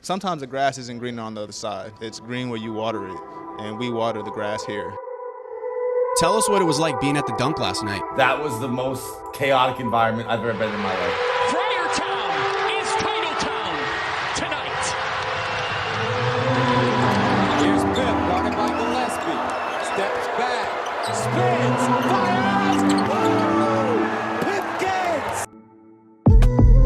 Sometimes the grass isn't greener on the other side. It's green where you water it, and we water the grass here. Tell us what it was like being at the dunk last night. That was the most chaotic environment I've ever been in my life. Friars is title town tonight. Here's Pip, guarded by Gillespie. Steps back, spins, fires. Woo! Pip gets.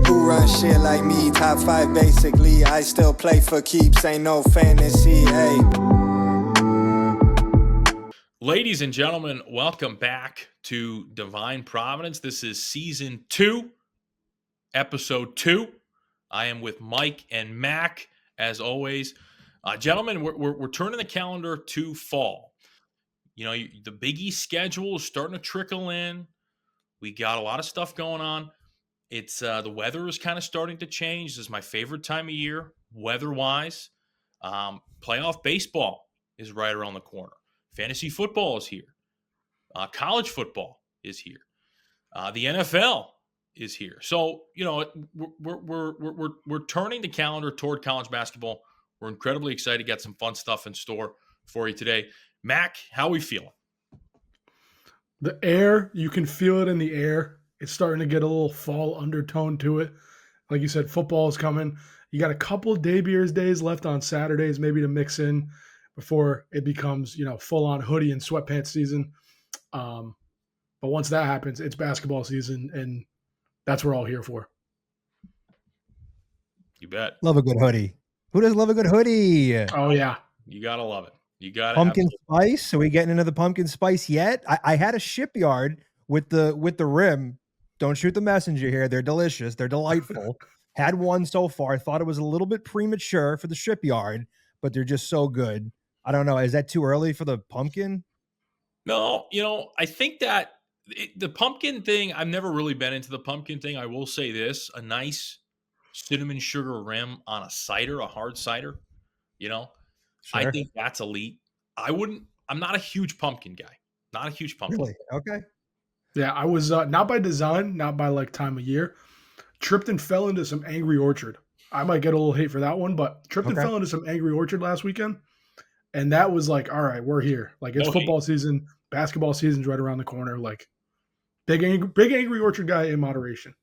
Who run shit like me? Top 5 basically. I still play for keeps. Ain't no fantasy. Hey. Ladies and gentlemen, welcome back to Divine Providence. This is season 2, episode 2. I am with Mike and Mac, as always. Gentlemen, we're turning the calendar to fall. You know, the Big East schedule is starting to trickle in. We got a lot of stuff going on. It's the weather is kind of starting to change. This is my favorite time of year, weather-wise. Playoff baseball is right around the corner. Fantasy football is here. College football is here. The NFL is here. So, you know, we're turning the calendar toward college basketball. We're incredibly excited. Got some fun stuff in store for you today. Mac, how are we feeling? The air, you can feel it in the air. It's starting to get a little fall undertone to it. Like you said, football is coming. You got a couple day beers days left on Saturdays, maybe to mix in before it becomes, you know, full-on hoodie and sweatpants season. But once that happens, it's basketball season, and that's what we're all here for. You bet. Love a good hoodie. Who doesn't love a good hoodie? Oh, yeah. You got to love it. You got pumpkin spice. Are we getting into the pumpkin spice yet? I had a shipyard with the rim. Don't shoot the messenger here. They're delicious. They're delightful. Had one so far. Thought it was a little bit premature for the shipyard, but they're just so good. I don't know. Is that too early for the pumpkin? No, you know, I think that the pumpkin thing, I've never really been into the pumpkin thing. I will say this, a nice cinnamon sugar rim on a cider, a hard cider, you know, sure. I think that's elite. I'm not a huge pumpkin guy. Not a huge pumpkin. Really? Okay. Yeah, I was not by design, not by like time of year. Tripped and fell into some Angry Orchard. I might get a little hate for that one, but tripped and fell into some Angry Orchard last weekend. And that was like, all right, we're here. Like, it's football season, basketball season's right around the corner. Like, big Angry Orchard guy in moderation.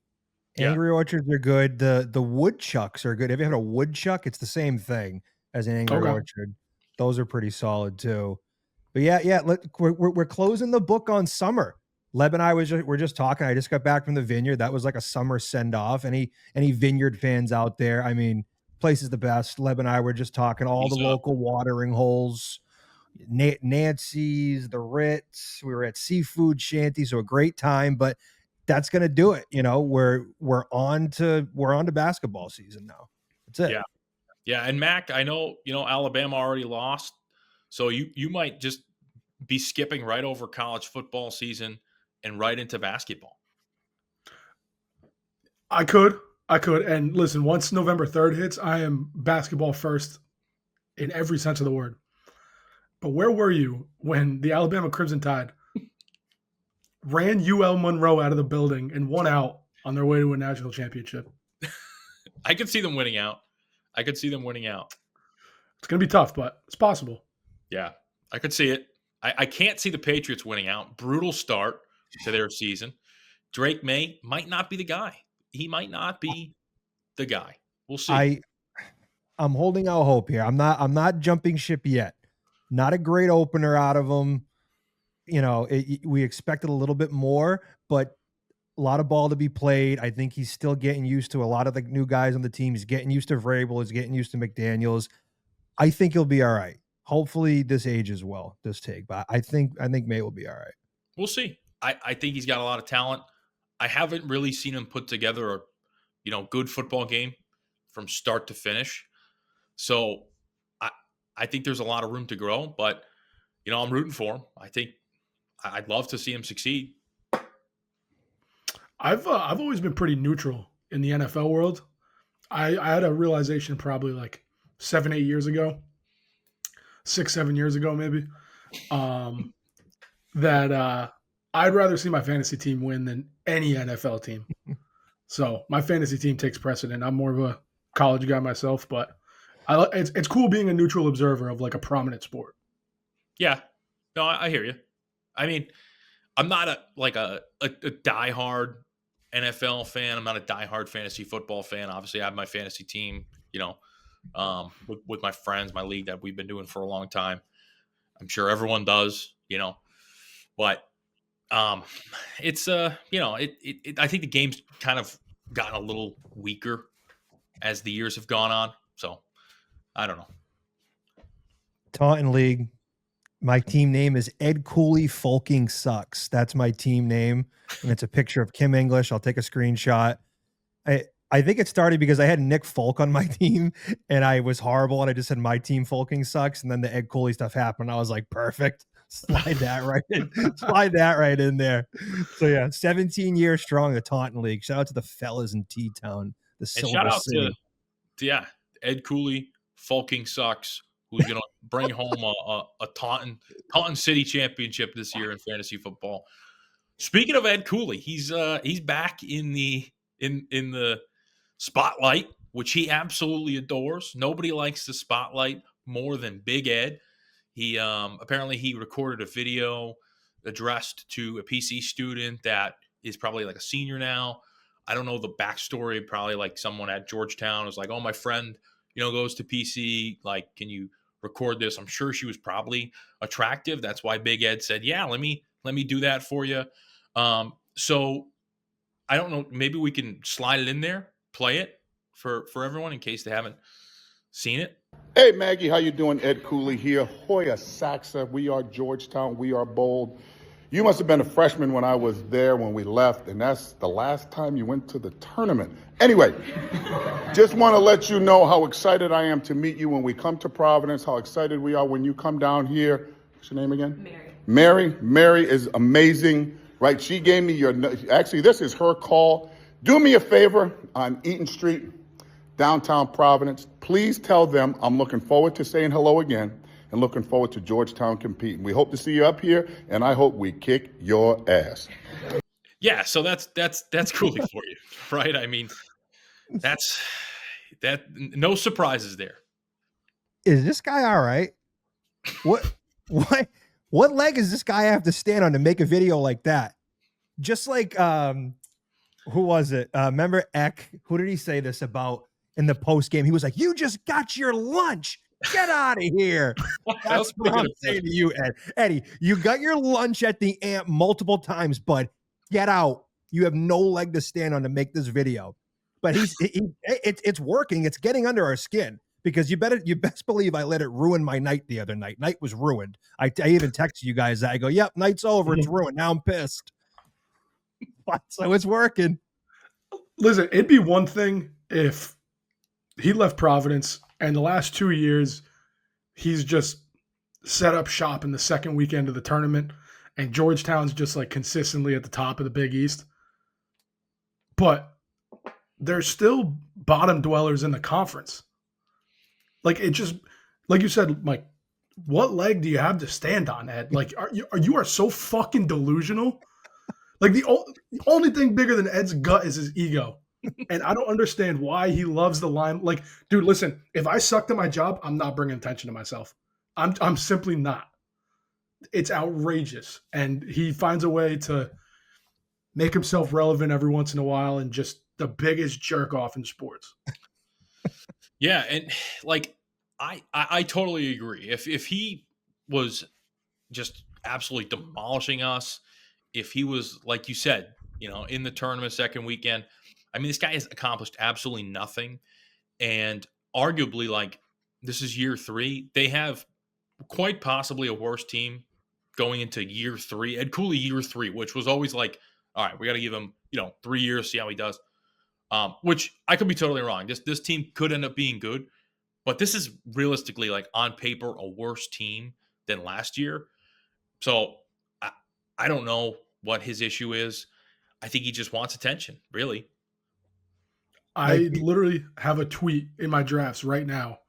Angry Orchards are good. The woodchucks are good. Have you had a woodchuck? It's the same thing as an Angry Orchard. Those are pretty solid too. But yeah. We're closing the book on summer. Leb and I we're just talking. I just got back from the vineyard. That was like a summer send off. Any vineyard fans out there? I mean, place is the best. Leb and I were just talking all the local watering holes, Nancy's, the Ritz. We were at Seafood Shanty, so a great time. But that's gonna do it. You know, we're on to basketball season now. That's it. Yeah. And Mac, I know Alabama already lost, so you might just be skipping right over college football season and right into basketball. I could. And listen, once November 3rd hits, I am basketball first in every sense of the word. But where were you when the Alabama Crimson Tide ran UL Monroe out of the building and won out on their way to a national championship? I could see them winning out. It's going to be tough, but it's possible. Yeah, I could see it. I can't see the Patriots winning out. Brutal start to their season. Drake May might not be the guy. He might not be the guy. We'll see. I'm holding out hope here. I'm not jumping ship yet. Not a great opener out of him. You know, we expected a little bit more, but a lot of ball to be played. I think he's still getting used to a lot of the new guys on the team. He's getting used to Vrabel. He's getting used to McDaniels. I think he'll be all right. Hopefully this ages well, this take. But I think May will be all right. We'll see. I think he's got a lot of talent. I haven't really seen him put together a good football game from start to finish. So I think there's a lot of room to grow, but I'm rooting for him. I think I'd love to see him succeed. I've always been pretty neutral in the NFL world. I had a realization probably like 7-8 years ago, 6-7 years ago maybe, that I'd rather see my fantasy team win than any NFL team. So my fantasy team takes precedent. I'm more of a college guy myself, but It's cool being a neutral observer of like a prominent sport. Yeah. No, I hear you. I mean, I'm not a diehard NFL fan. I'm not a diehard fantasy football fan. Obviously, I have my fantasy team, with my friends, my league that we've been doing for a long time. I'm sure everyone does, but it's I think the game's kind of gotten a little weaker as the years have gone on. So I don't know. Taunton League. My team name is Ed Cooley Folking Sucks. That's my team name. And it's a picture of Kim English. I'll take a screenshot. I think it started because I had Nick Folk on my team and I was horrible. And I just said my team Folking Sucks. And then the Ed Cooley stuff happened. I was like, perfect. Slide that right in. Slide that right in there. So yeah, 17 years strong, the Taunton League. Shout out to the fellas in T-Town, the Silver Shout out City. to Ed Cooley, Folking Sucks, who's going to bring home a Taunton City championship this year in fantasy football. Speaking of Ed Cooley, he's back in the spotlight, which he absolutely adores. Nobody likes the spotlight more than Big Ed. He apparently he recorded a video addressed to a PC student that is probably like a senior now. I don't know the backstory. Probably like someone at Georgetown was like, "Oh, my friend, goes to PC. Like, can you record this?" I'm sure she was probably attractive. That's why Big Ed said, "Yeah, let me do that for you." So I don't know. Maybe we can slide it in there, play it for everyone in case they haven't seen it. Hey, Maggie, how you doing? Ed Cooley here. Hoya Saxa. We are Georgetown. We are bold. You must have been a freshman when I was there when we left, and that's the last time you went to the tournament. Anyway, just want to let you know how excited I am to meet you when we come to Providence, how excited we are when you come down here. What's your name again? Mary. Mary is amazing, right? She gave me actually, this is her call. Do me a favor on Eaton Street, downtown Providence. Please tell them I'm looking forward to saying hello again and looking forward to Georgetown competing. We hope to see you up here, and I hope we kick your ass. Yeah, so that's Cooley for you, right? I mean, that's no surprises there. Is this guy all right? What leg does this guy have to stand on to make a video like that? Just like who was it? Remember Eck? Who did he say this about in the post game? He was like, "You just got your lunch. Get out of here." That's what I'm saying to you, Ed. Eddie, you got your lunch at the Amp multiple times, but get out. You have no leg to stand on to make this video. But it's working. It's getting under our skin because you best believe I let it ruin my night the other night. Night was ruined. I even texted you guys that. I go, "Yep, night's over. It's ruined. Now I'm pissed." But so it's working. Listen, it'd be one thing if he left Providence and the last 2 years he's just set up shop in the second weekend of the tournament and Georgetown's just like consistently at the top of the Big East. But they're still bottom dwellers in the conference. Like it just, like you said, Mike, what leg do you have to stand on, Ed? Like you are so fucking delusional. Like the only thing bigger than Ed's gut is his ego. And I don't understand why he loves the line. Like, dude, listen, if I sucked at my job, I'm not bringing attention to myself. I'm simply not. It's outrageous. And he finds a way to make himself relevant every once in a while and just the biggest jerk off in sports. Yeah, and like I totally agree. If he was just absolutely demolishing us, if he was, like you said, in the tournament second weekend, I mean, this guy has accomplished absolutely nothing. And arguably, like, this is year 3. They have quite possibly a worse team going into year 3. Ed Cooley year 3, which was always like, all right, we got to give him, 3 years, see how he does. Which I could be totally wrong. This team could end up being good. But this is realistically, like, on paper, a worse team than last year. So I don't know what his issue is. I think he just wants attention, really. I literally have a tweet in my drafts right now.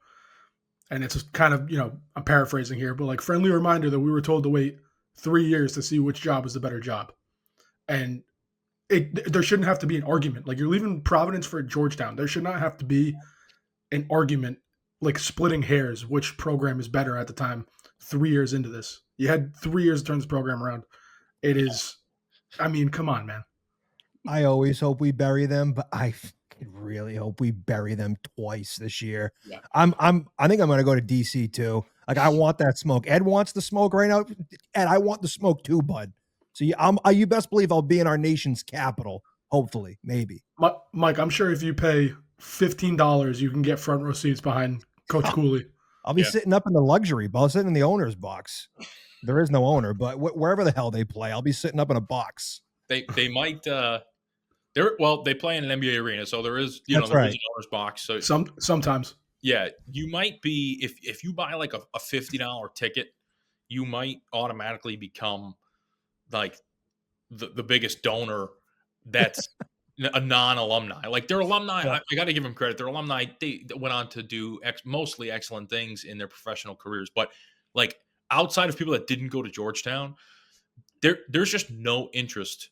And it's kind of, I'm paraphrasing here, but like friendly reminder that we were told to wait 3 years to see which job is the better job. And there shouldn't have to be an argument. Like you're leaving Providence for Georgetown. There should not have to be an argument like splitting hairs, which program is better at the time. 3 years into this, you had 3 years to turn this program around. It is, I mean, come on, man. I always hope we bury them, but I really hope we bury them twice this year. Yeah. I think I'm going to go to DC too. Like, I want that smoke. Ed wants the smoke right now. Ed, I want the smoke too, bud. So you best believe I'll be in our nation's capital. Hopefully, maybe. Mike, I'm sure if you pay $15, you can get front row seats behind Coach Cooley. I'll be sitting up in the luxury, but I'll sit in the owner's box. There is no owner, but wherever the hell they play, I'll be sitting up in a box. They might they play in an NBA arena, so there is there is an owner's box. So sometimes. Yeah, you might be if you buy like a $50 ticket, you might automatically become like the biggest donor that's a non-alumni. Like they're alumni. Yeah. I got to give them credit. They're alumni. They went on to do mostly excellent things in their professional careers. But like outside of people that didn't go to Georgetown, there's just no interest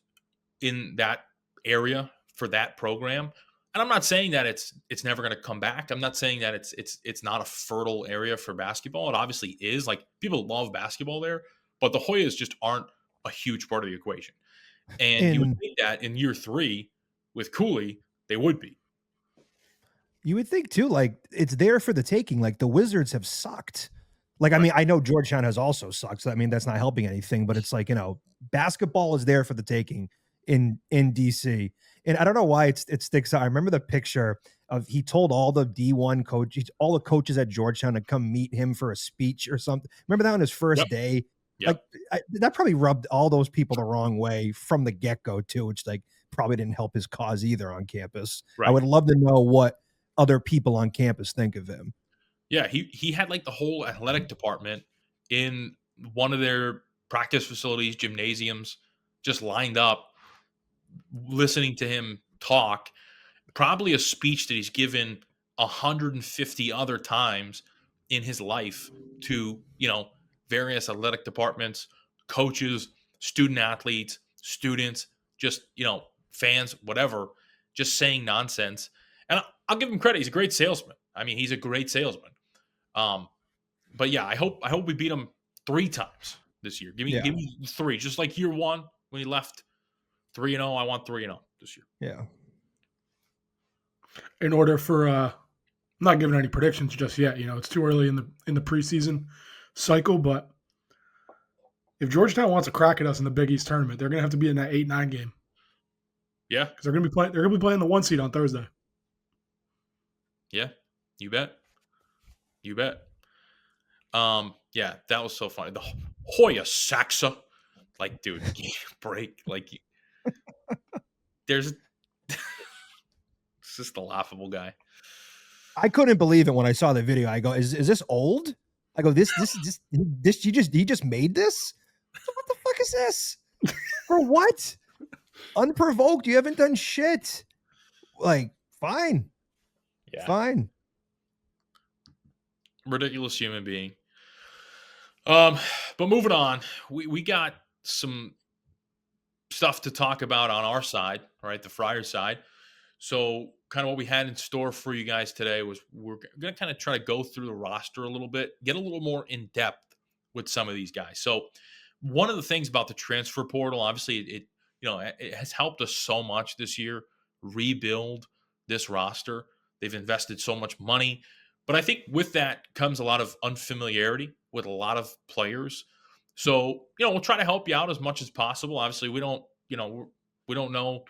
in that area for that program. And I'm not saying that it's never going to come back. I'm not saying that it's not a fertile area for basketball. It obviously is. Like people love basketball there, but the Hoyas just aren't a huge part of the equation. And you would think that in year 3 with Cooley, they would be. You would think too, like it's there for the taking. Like the Wizards have sucked. Like, I mean, I know Georgetown has also sucked. So I mean, that's not helping anything, but it's like, basketball is there for the taking in DC. And I don't know why it sticks out. I remember the picture of he told all the D1 coaches, all the coaches at Georgetown to come meet him for a speech or something. Remember that on his first day? Yep. Like that probably rubbed all those people the wrong way from the get-go too, which like probably didn't help his cause either on campus. Right. I would love to know what other people on campus think of him. Yeah, he had like the whole athletic department in one of their practice facilities, gymnasiums, just lined up, listening to him talk. Probably a speech that he's given 150 other times in his life to, various athletic departments, coaches, student athletes, students, just, fans, whatever, just saying nonsense. And I'll give him credit. He's a great salesman. I mean, he's a great salesman. But yeah, I hope we beat him 3 times this year. Give me 3, just like year 1 when he left 3-0. I want 3-0 this year. Yeah. In order for I'm not giving any predictions just yet. It's too early in the preseason cycle, but if Georgetown wants to crack at us in the Big East tournament, they're going to have to be in that 8-9 game. Yeah, because they're going to be playing the 1 seed on Thursday. Yeah, you bet. Yeah, that was so funny. The Hoya Saxa, like, dude, break. Like, there's it's just a laughable guy. I couldn't believe it when I saw the video. I go, is this old? I go, this he just made this? What the fuck is this? For what? Unprovoked. You haven't done shit. Like, fine. Yeah. Fine. Ridiculous human being. But moving on, we got some stuff to talk about on our side, right? The Friars side. So kind of what we had in store for you guys today was we're going to kind of try to go through the roster a little bit, get a little more in depth with some of these guys. So one of the things about the transfer portal, obviously it has helped us so much this year, rebuild this roster. They've invested so much money. But I think with that comes a lot of unfamiliarity with a lot of players. So, we'll try to help you out as much as possible. Obviously, we don't know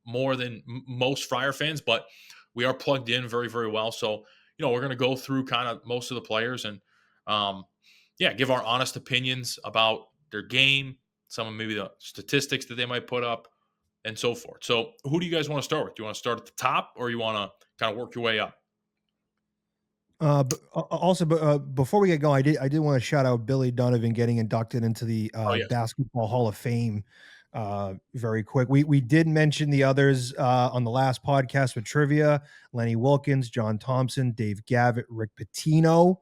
more than most Friar fans, but we are plugged in very, very well. So, we're going to go through kind of most of the players and, give our honest opinions about their game, some of maybe the statistics that they might put up, and so forth. So, who do you guys want to start with? Do you want to start at the top, or you want to kind of work your way up? But before we get going, I did want to shout out Billy Donovan getting inducted into the Basketball Hall of Fame very quick. We did mention the others on the last podcast with trivia. Lenny Wilkins, John Thompson, Dave Gavitt, Rick Pitino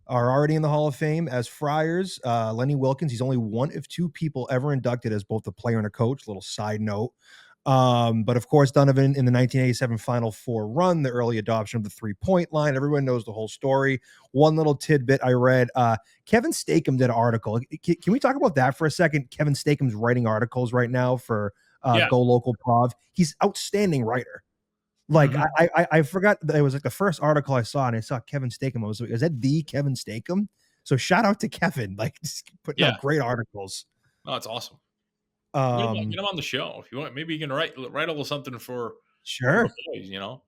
are already in the Hall of Fame as Friars. Lenny Wilkins, he's only one of 2 people ever inducted as both a player and a coach. Little side note. But of course, Donovan in the 1987 Final Four run, the early adoption of the 3-point line, everyone knows the whole story. One little tidbit I read, Kevin Stakem did an article. Can we talk about that for a second? Kevin Stakem's writing articles right now for Go Local Prov. He's outstanding writer. Like I forgot that it was like the first article I saw, and I saw Kevin Stakem. I was like, is that the Kevin Stakem? So shout out to Kevin, like just putting out great articles. Oh, that's awesome. Get him on the show if you want. Maybe you can write a little something for sure. Boys, you know.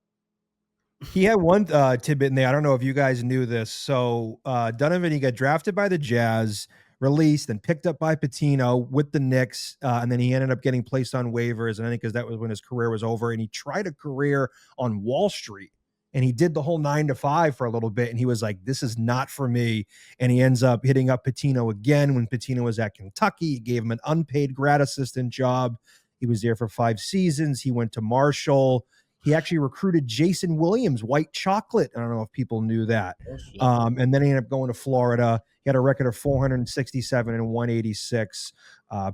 He had one tidbit in there. I don't know if you guys knew this. So Donovan, he got drafted by the Jazz, released and picked up by Pitino with the Knicks, and then he ended up getting placed on waivers. And I think because that was when his career was over. And he tried a career on Wall Street, and he did the whole 9 to 5 for a little bit. And he was like, "This is not for me." And he ends up hitting up Pitino again when Pitino was at Kentucky. He gave him an unpaid grad assistant job. He was there for 5 seasons. He went to Marshall. He actually recruited Jason Williams, White Chocolate. I don't know if people knew that. And then he ended up going to Florida. He had a record of 467 and 186,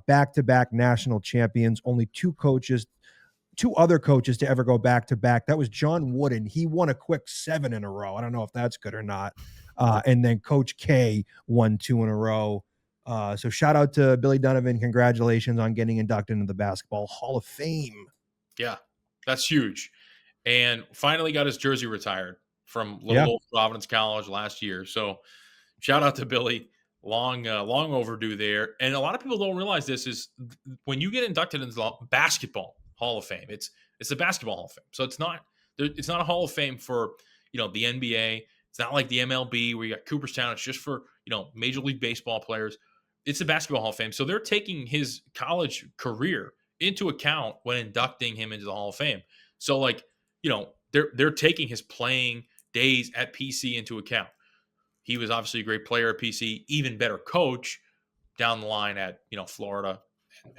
back-to-back national champions. Only two other coaches to ever go back-to-back. That was John Wooden. He won a quick 7 in a row. I don't know if that's good or not. And then Coach K won 2 in a row. So shout out to Billy Donovan. Congratulations on getting inducted into the Basketball Hall of Fame. Yeah, that's huge. And finally got his jersey retired from little old Providence College last year. So shout out to Billy. Long overdue there. And a lot of people don't realize this is when you get inducted into the Basketball Hall of Fame, it's the Basketball Hall of Fame. So it's not a Hall of Fame for, the NBA. It's not like the MLB where you got Cooperstown. It's just for, Major League Baseball players. It's the Basketball Hall of Fame. So they're taking his college career into account when inducting him into the Hall of Fame. So they're taking his playing days at PC into account. He was obviously a great player at PC, even better coach down the line at, Florida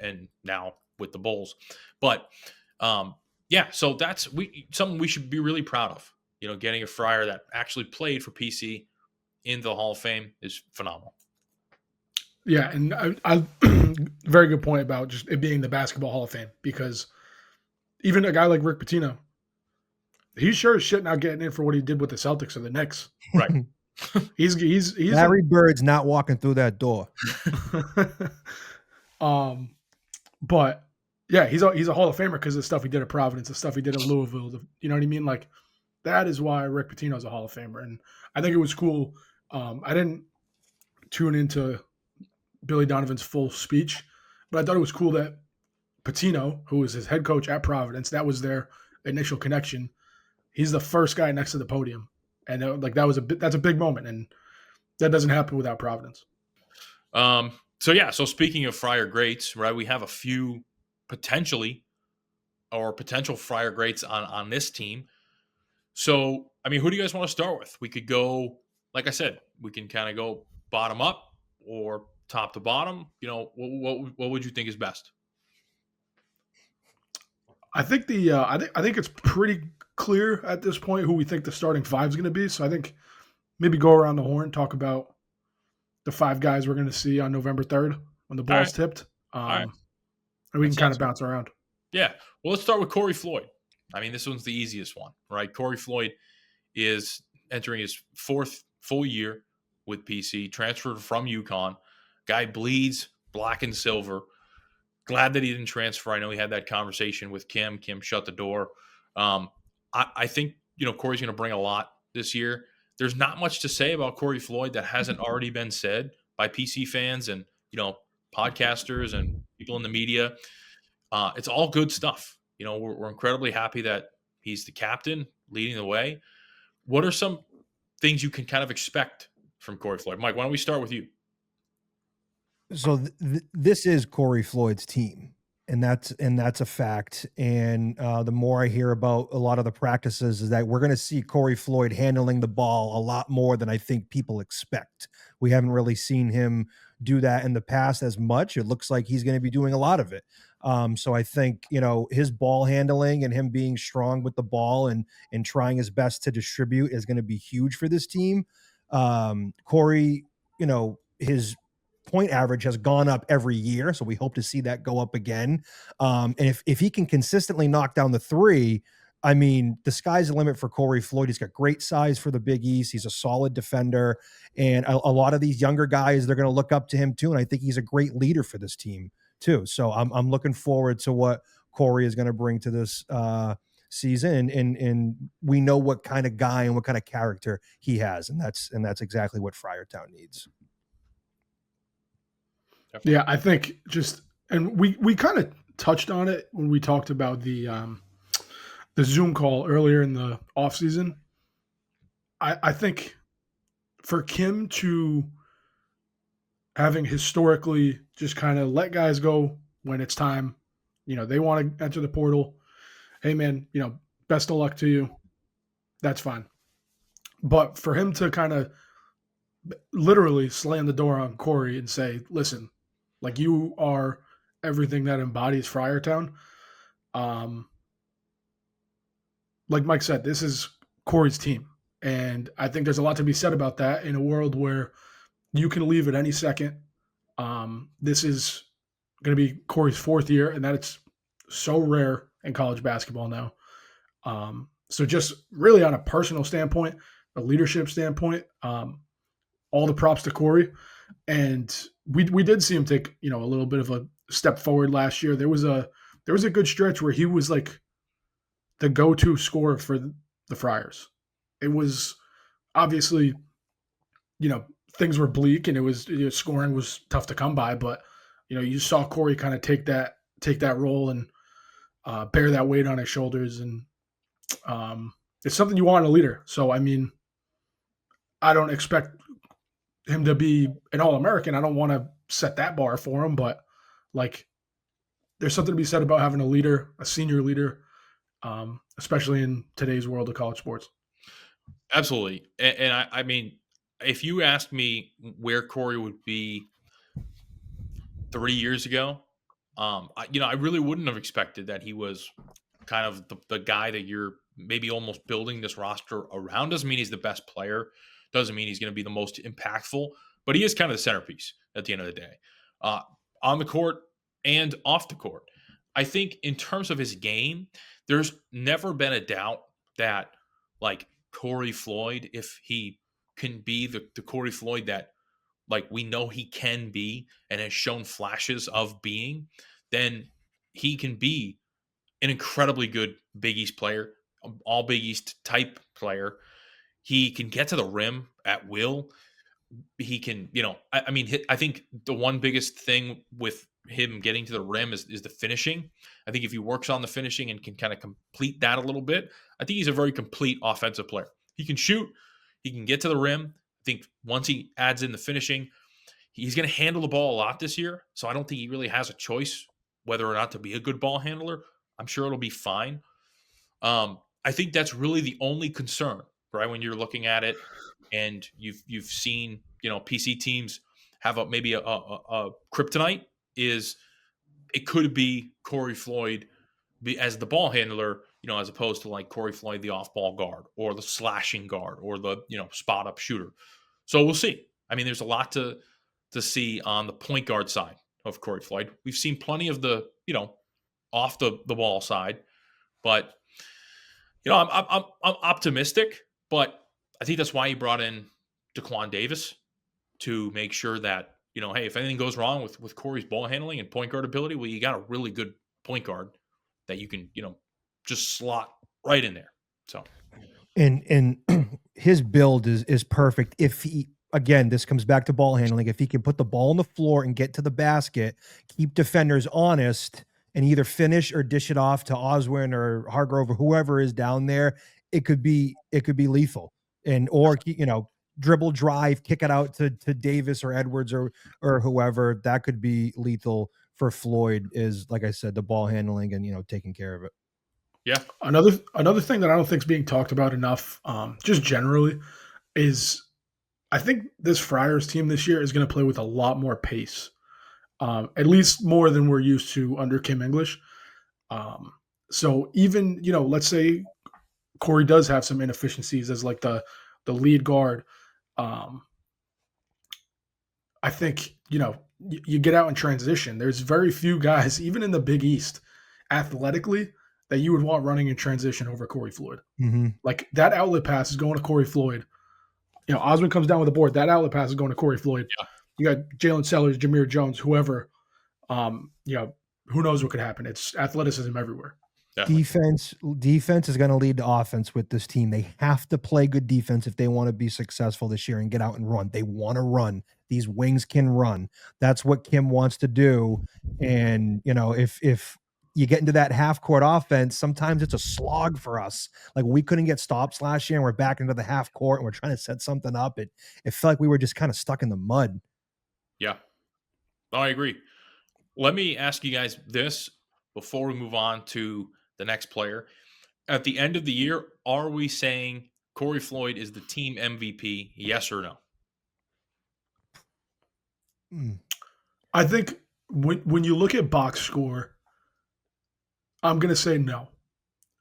and now with the Bulls. But so that's something we should be really proud of. Getting a Friar that actually played for PC into the Hall of Fame is phenomenal. Yeah, and I very good point about just it being the Basketball Hall of Fame, because even a guy like Rick Pitino, he's sure as shit not getting in for what he did with the Celtics or the Knicks. Right. He's Larry Bird's not walking through that door. But yeah, he's a Hall of Famer because of the stuff he did at Providence, the stuff he did at Louisville. You know what I mean? Like, that is why Rick Pitino's a Hall of Famer. And I think it was cool. I didn't tune into Billy Donovan's full speech, but I thought it was cool that Pitino, who was his head coach at Providence, that was their initial connection. He's the first guy next to the podium. And that's a big moment. And that doesn't happen without Providence. So speaking of Friar greats, right, we have a few potential Friar greats on this team. So, I mean, who do you guys want to start with? We could go, like I said, we can kind of go bottom up or top to bottom. What would you think is best? I think I think it's pretty clear at this point who we think the starting 5 is going to be. So I think maybe go around the horn, talk about the 5 guys we're going to see on November 3rd when the ball's tipped. And we can kind of bounce around. Yeah. Well, let's start with Corey Floyd. I mean, this one's the easiest one, right? Corey Floyd is entering his 4th full year with PC, transferred from UConn. Guy bleeds black and silver. Glad that he didn't transfer. I know he had that conversation with Kim. Kim shut the door. I think, Corey's going to bring a lot this year. There's not much to say about Corey Floyd that hasn't already been said by PC fans and, podcasters and people in the media. It's all good stuff. We're incredibly happy that he's the captain leading the way. What are some things you can kind of expect from Corey Floyd? Mike, why don't we start with you? So this is Corey Floyd's team, and that's a fact. And the more I hear about a lot of the practices is that we're going to see Corey Floyd handling the ball a lot more than I think people expect. We haven't really seen him do that in the past as much. It looks like he's going to be doing a lot of it. So I think, his ball handling and him being strong with the ball and trying his best to distribute is going to be huge for this team. Corey, his point average has gone up every year, so we hope to see that go up again. And if he can consistently knock down the three, I mean, the sky's the limit for Corey Floyd. He's got great size for the Big East. He's a solid defender, and a lot of these younger guys, they're going to look up to him too. And I think he's a great leader for this team too. So I'm looking forward to what Corey is going to bring to this season, and we know what kind of guy and what kind of character he has, and that's exactly what Friartown needs. Yeah, I think and we kind of touched on it when we talked about the Zoom call earlier in the offseason. I think for Kim to having historically just kind of let guys go when it's time, they want to enter the portal. Hey man, best of luck to you. That's fine. But for him to kind of literally slam the door on Corey and say, listen, like, you are everything that embodies Friartown. Like Mike said, this is Corey's team. And I think there's a lot to be said about that in a world where you can leave at any second. This is going to be Corey's 4th year, and that it's so rare in college basketball now. So just really on a personal standpoint, a leadership standpoint, all the props to Corey. And we did see him take, a little bit of a step forward last year. There was a good stretch where he was like the go-to scorer for the Friars. It was obviously, things were bleak, and it was, scoring was tough to come by, but you saw Corey kind of take that role and bear that weight on his shoulders, and it's something you want in a leader. So I mean, I don't expect him to be an All-American. I don't want to set that bar for him, but like, there's something to be said about having a leader, a senior leader, especially in today's world of college sports. Absolutely. And I mean, if you asked me where Corey would be 3 years ago, I really wouldn't have expected that he was kind of the guy that you're maybe almost building this roster around. Doesn't mean he's the best player. Doesn't mean he's going to be the most impactful, but he is kind of the centerpiece at the end of the day, on the court and off the court. I think in terms of his game, there's never been a doubt that, like, Corey Floyd, if he can be the Corey Floyd that, like, we know he can be and has shown flashes of being, then he can be an incredibly good Big East player, all Big East type player. He can get to the rim at will. He can, I think the one biggest thing with him getting to the rim is the finishing. I think if he works on the finishing and can kind of complete that a little bit, I think he's a very complete offensive player. He can shoot. He can get to the rim. I think once he adds in the finishing, he's going to handle the ball a lot this year. So I don't think he really has a choice whether or not to be a good ball handler. I'm sure it'll be fine. I think that's really the only concern, right? When you're looking at it and you've seen, PC teams have maybe a kryptonite, is it could be Corey Floyd as the ball handler, as opposed to like Corey Floyd, the off-ball guard or the slashing guard or the, spot-up shooter. So we'll see. I mean, there's a lot to see on the point guard side of Corey Floyd. We've seen plenty of the, off the ball side, but, I'm optimistic, but I think that's why he brought in Daquan Davis to make sure that, hey, if anything goes wrong with Corey's ball handling and point guard ability, well, you got a really good point guard that you can, just slot right in there. So, and his build is perfect. If he, again, this comes back to ball handling. If he can put the ball on the floor and get to the basket, keep defenders honest, and either finish or dish it off to Oswin or Hargrove or whoever is down there, it could be lethal. Or dribble, drive, kick it out to Davis or Edwards or whoever, that could be lethal for Floyd. Is, like I said, the ball handling and taking care of it. Yeah. Another thing that I don't think is being talked about enough, just generally, is I think this Friars team this year is going to play with a lot more pace, at least more than we're used to under Kim English. So even, let's say Corey does have some inefficiencies as like the lead guard. I I think, you get out in transition. There's very few guys, even in the Big East, athletically, that you would want running in transition over Corey Floyd. Mm-hmm. Like that outlet pass is going to Corey Floyd. Oswin comes down with the board. That outlet pass is going to Corey Floyd. Yeah. You got Jaylen Sers, Jameer Jones, whoever. Who knows what could happen? It's athleticism everywhere. Definitely. Defense is going to lead to offense with this team. They have to play good defense if they want to be successful this year and get out and run. They want to run. These wings can run. That's what Kim wants to do. And if you get into that half court offense, sometimes it's a slog for us. Like we couldn't get stops last year and we're back into the half court and we're trying to set something up. It felt like we were just kind of stuck in the mud. Yeah. No, I agree. Let me ask you guys this before we move on to the next player. At the end of the year, are we saying Corey Floyd is the team MVP? Yes or no? I think when you look at box score, I'm going to say no.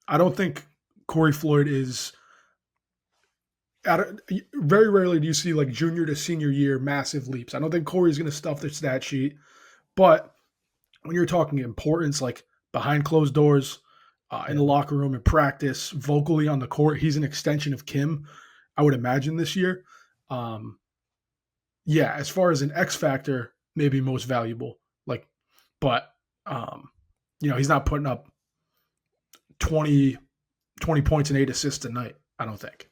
I don't think Corey Floyd is very rarely do you see like junior to senior year massive leaps. I don't think Corey's going to stuff the stat sheet, but when you're talking importance, like behind closed doors, in the locker room, in practice, vocally on the court, he's an extension of Kim, I would imagine this year. As far as an X factor, maybe most valuable. But he's not putting up 20 points and 8 assists a night, I don't think.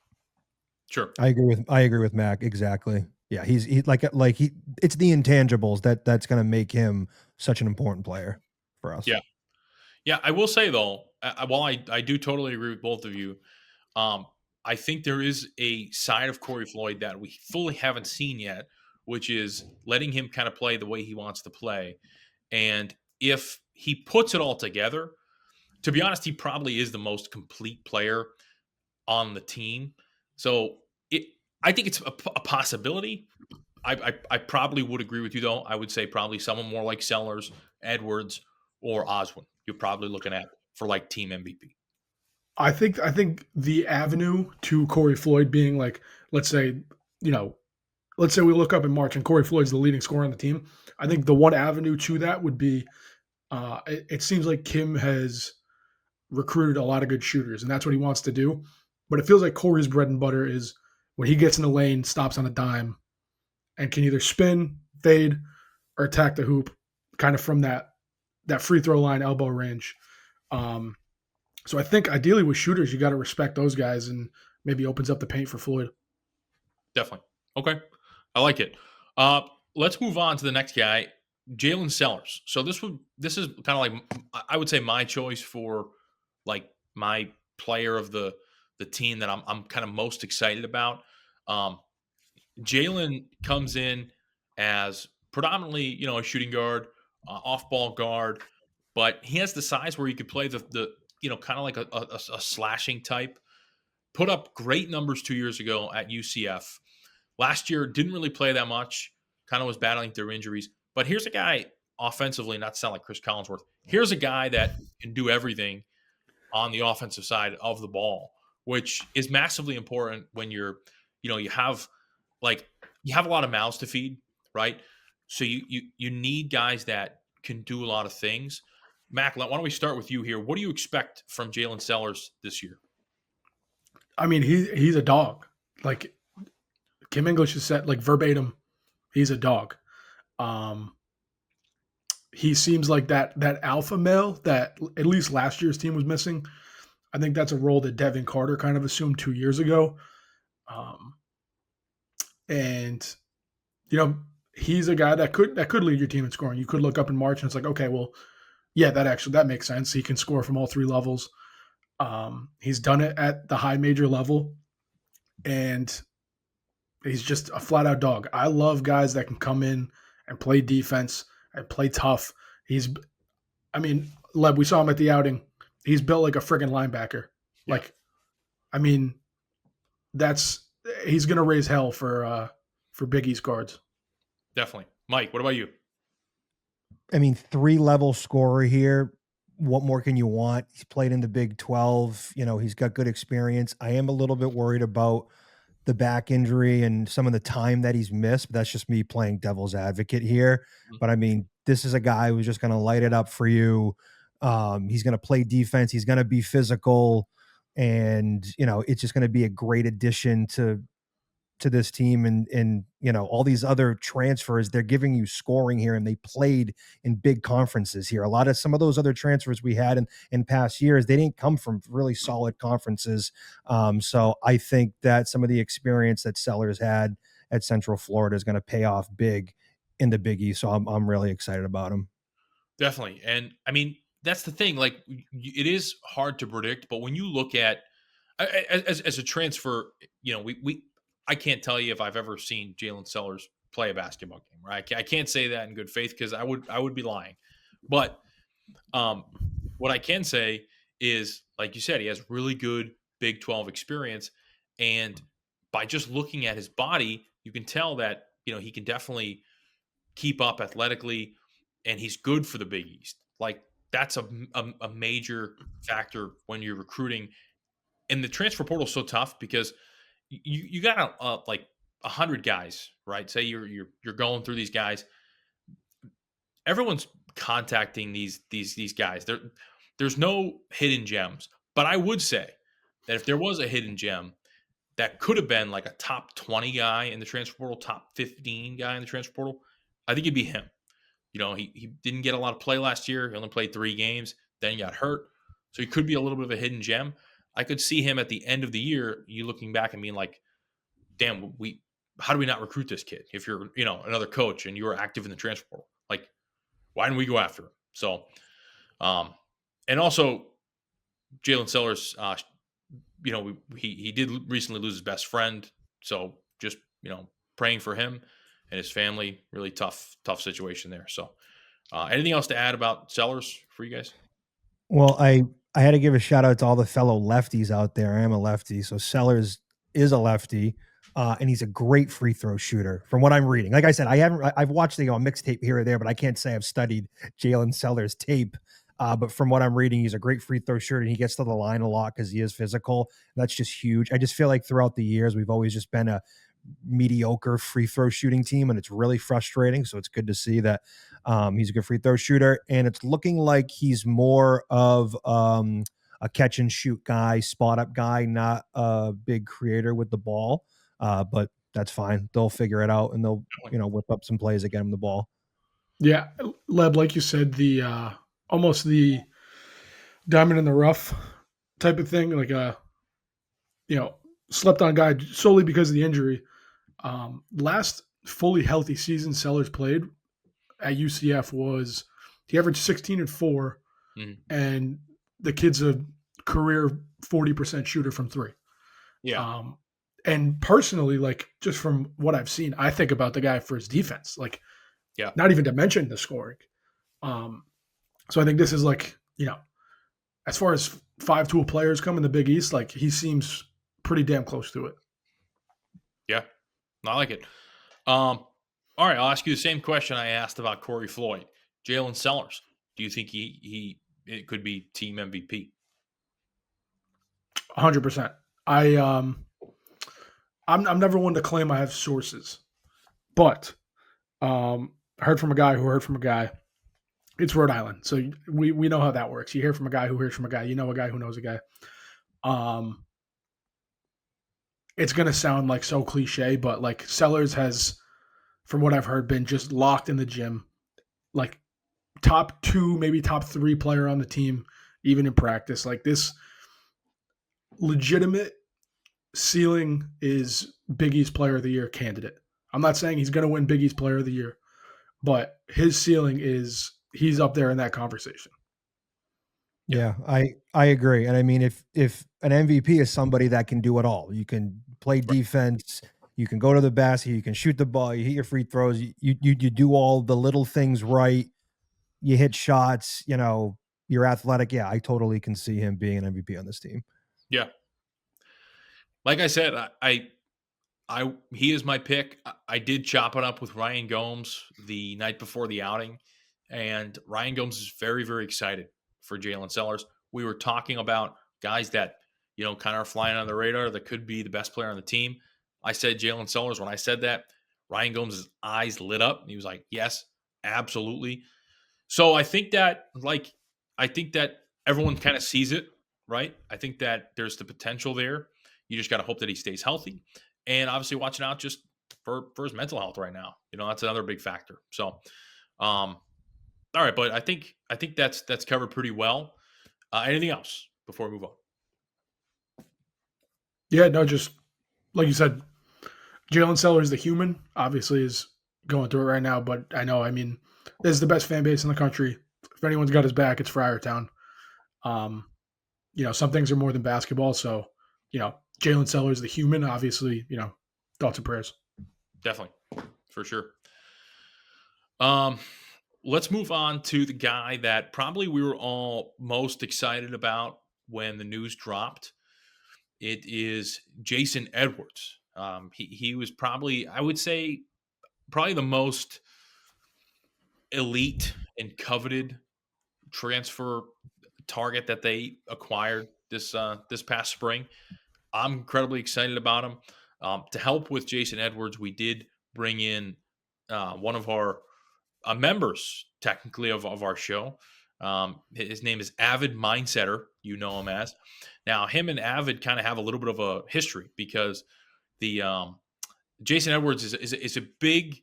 Sure. I agree with Mac. Exactly. Yeah. He's it's the intangibles that's going to make him such an important player for us. Yeah. Yeah. I will say though, while I do totally agree with both of you, I think there is a side of Corey Floyd that we fully haven't seen yet, which is letting him kind of play the way he wants to play. And if he puts it all together, to be honest, he probably is the most complete player on the team. So I think it's a possibility. I probably would agree with you, though. I would say probably someone more like Sellers, Edwards, or Oswin. You're probably looking at for like team MVP. I think the avenue to Corey Floyd being like, let's say we look up in March and Corey Floyd's the leading scorer on the team. I think the one avenue to that would be it seems like Kim has recruited a lot of good shooters, and that's what he wants to do. But it feels like Corey's bread and butter is when he gets in the lane, stops on a dime, and can either spin, fade, or attack the hoop, kind of from that free throw line, elbow range. So I think ideally with shooters, you got to respect those guys, and maybe opens up the paint for Floyd. Definitely. Okay. I like it. Let's move on to the next guy, Jaylen Sers. So this is kind of like, I would say, my choice for like my player of the team that I'm kind of most excited about. Jaylen comes in as predominantly, a shooting guard, off-ball guard, but he has the size where he could play the kind of like a slashing type. Put up great numbers 2 years ago at UCF. Last year, didn't really play that much, kind of was battling through injuries. But here's a guy offensively, not to sound like Chris Collinsworth, here's a guy that can do everything on the offensive side of the ball, which is massively important when you have a lot of mouths to feed, right? So you need guys that can do a lot of things. Mac, why don't we start with you here? What do you expect from Jaylen Sers this year? I mean, he's a dog. Like Kim English has said, like verbatim, he's a dog. He seems like that alpha male that at least last year's team was missing. I think that's a role that Devin Carter kind of assumed 2 years ago. And he's a guy that could lead your team in scoring. You could look up in March and it's like, okay, well, yeah, that makes sense. He can score from all three levels. He's done it at the high major level, and he's just a flat out dog. I love guys that can come in and play defense and play tough. Lev, we saw him at the outing. He's built like a friggin' linebacker. Yeah. He's going to raise hell for Big East guards. Definitely. Mike, what about you? 3-level scorer here. What more can you want? He's played in the Big 12. He's got good experience. I am a little bit worried about the back injury and some of the time that he's missed. But that's just me playing devil's advocate here. But I mean, this is a guy who's just going to light it up for you. He's going to play defense. He's going to be physical, and it's just going to be a great addition to this team. And all these other transfers, they're giving you scoring here, and they played in big conferences here. Some of those other transfers we had in past years, they didn't come from really solid conferences. So I think that some of the experience that Sers had at Central Florida is going to pay off big in the Big East. So I'm really excited about him. Definitely. And I mean, that's the thing. Like, it is hard to predict, but when you look at as a transfer, I can't tell you if I've ever seen Jaylen Sers play a basketball game, right? I can't say that in good faith because I would be lying. But what I can say is, like you said, he has really good Big 12 experience, and by just looking at his body, you can tell that he can definitely keep up athletically, and he's good for the Big East. Like, that's a major factor when you're recruiting. And the transfer portal is so tough because you got like 100 guys, right? Say you're going through these guys. Everyone's contacting these guys. There's no hidden gems. But I would say that if there was a hidden gem that could have been like a top 20 guy in the transfer portal, top 15 guy in the transfer portal, I think it'd be him. He didn't get a lot of play last year. He only played 3 games. Then he got hurt. So he could be a little bit of a hidden gem. I could see him at the end of the year, you looking back and being like, damn, how do we not recruit this kid? If you're, another coach and you were active in the transfer portal, like, why didn't we go after him? So, and also Jaylen Sers, he did recently lose his best friend. So just, praying for him and his family. Really tough situation there. So anything else to add about Sers for you guys? Well, I had to give a shout out to all the fellow lefties out there. I am a lefty. So Sers is a lefty, and he's a great free throw shooter from what I'm reading. Like I said, I've watched a mixtape here or there, but I can't say I've studied Jaylen Sers tape. But from what I'm reading, he's a great free throw shooter, and he gets to the line a lot because he is physical. That's just huge. I just feel like throughout the years, we've always just been a mediocre free throw shooting team, and it's really frustrating. So it's good to see that he's a good free throw shooter, and it's looking like he's more of a catch and shoot guy, spot up guy, not a big creator with the ball. But that's fine. They'll figure it out, and they'll whip up some plays to get him the ball. Yeah, Leb, like you said, the almost the diamond in the rough type of thing, like a slept on guy solely because of the injury. Last fully healthy season Sers played at UCF he averaged 16 and 4, and the kid's a career 40% shooter from 3. Yeah. And personally, like, just from what I've seen, I think about the guy for his defense, like, not even to mention the scoring. So I think this is like, as far as 5-tool players come in the Big East, like, he seems pretty damn close to it. Yeah, I like it. All right, I'll ask you the same question I asked about Corey Floyd. Jaylen Sers, do you think it could be team MVP? 100%. I'm never one to claim I have sources, but I heard from a guy who heard from a guy. It's Rhode Island, so we know how that works. You hear from a guy who hears from a guy. You know a guy who knows a guy. It's going to sound like so cliche, but like Sers has, from what I've heard, been just locked in the gym, like top 2, maybe top 3 player on the team, even in practice. Like, this legitimate ceiling is Big East Player of the Year candidate. I'm not saying he's going to win Big East Player of the Year, but his ceiling is he's up there in that conversation. Yeah, I agree. And I mean, if an MVP is somebody that can do it all, you can play defense, you can go to the basket, you can shoot the ball, you hit your free throws, you do all the little things right, you hit shots, you're athletic. Yeah, I totally can see him being an MVP on this team. Yeah. Like I said, he is my pick. I did chop it up with Ryan Gomes the night before the outing, and Ryan Gomes is very, very excited for Jaylen Sers. We were talking about guys that, kind of are flying on the radar that could be the best player on the team. I said Jaylen Sers. When I said that, Ryan Gomes' eyes lit up. And he was like, yes, absolutely. So I think that everyone kind of sees it, right? I think that there's the potential there. You just got to hope that he stays healthy. And obviously watching out just for his mental health right now. That's another big factor. So, all right, but I think that's covered pretty well. Anything else before we move on? Yeah, no, just like you said, Jaylen Sers, the human, obviously is going through it right now. But I know, this is the best fan base in the country. If anyone's got his back, it's Friartown. Some things are more than basketball. So, Jaylen Sers, the human, obviously, thoughts and prayers. Definitely, for sure. Let's move on to the guy that probably we were all most excited about when the news dropped. It is Jason Edwards. He was probably, I would say, probably the most elite and coveted transfer target that they acquired this past spring. I'm incredibly excited about him. To help with Jason Edwards, we did bring in one of our members, technically, of our show. His name is Avid Mindsetter. You know him as. Now, him and Avid kind of have a little bit of a history because the Jason Edwards is a big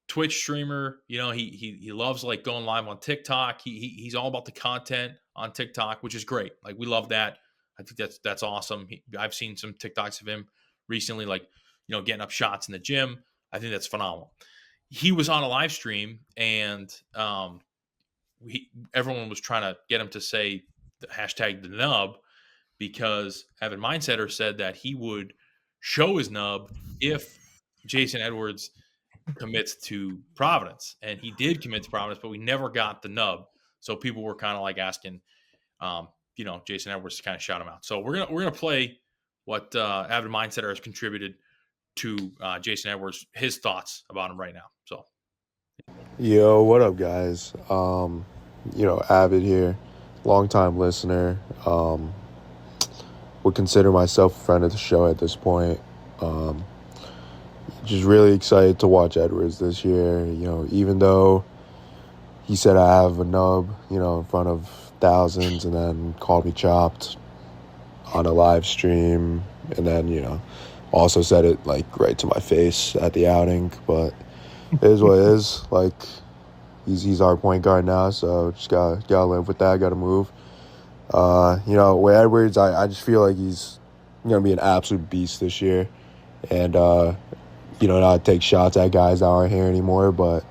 Twitch streamer. He loves like going live on TikTok. He's all about the content on TikTok, which is great. Like, we love that. I think that's awesome. I've seen some TikToks of him recently, like, getting up shots in the gym. I think that's phenomenal. He was on a live stream, and everyone was trying to get him to say the hashtag the nub, because Evan Mindsetter said that he would show his nub if Jason Edwards commits to Providence. And he did commit to Providence, but we never got the nub. So people were kind of like asking, Jason Edwards to kind of shout him out. So we're gonna play what Avid Mindsetter has contributed to Jason Edwards, his thoughts about him right now. So, yo, what up, guys? Avid here, longtime listener. Would consider myself a friend of the show at this point. Just really excited to watch Edwards this year. Even though he said I have a nub, in front of thousands, and then called me chopped on a live stream, and then, also said it like right to my face at the outing. But it is what it is. Like, he's our point guard now, so just gotta live with that. Gotta move. With Edwards, I just feel like he's gonna be an absolute beast this year, and not take shots at guys that aren't here anymore. But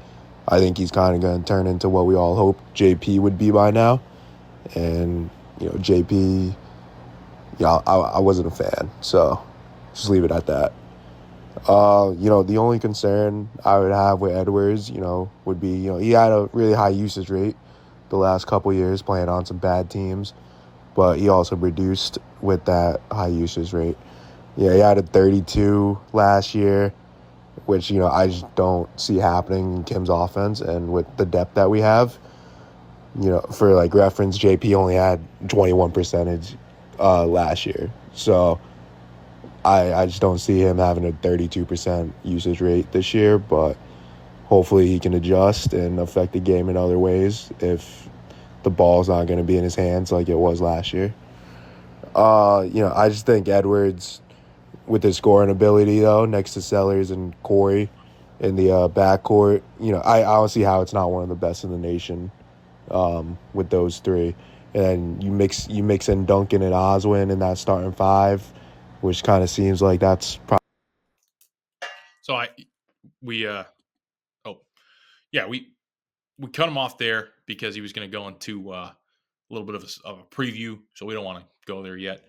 I think he's kind of gonna turn into what we all hoped JP would be by now. And JP, I wasn't a fan, so just leave it at that. The only concern I would have with Edwards, would be, he had a really high usage rate the last couple years playing on some bad teams, but he also reduced with that high usage rate. Yeah, he had a 32 last year, which, I just don't see happening in Kim's offense. And with the depth that we have, for like reference, JP only had 21% last year. So I just don't see him having a 32% usage rate this year, but hopefully he can adjust and affect the game in other ways if the ball's not going to be in his hands like it was last year. I just think Edwards, with his scoring ability, though, next to Sellers and Corey in the backcourt, I don't see how it's not one of the best in the nation with those three. And then you mix in Duncan and Oswin in that starting five, which kind of seems like that's probably. So we cut him off there because he was going to go into a little bit of a preview, so we don't want to go there yet.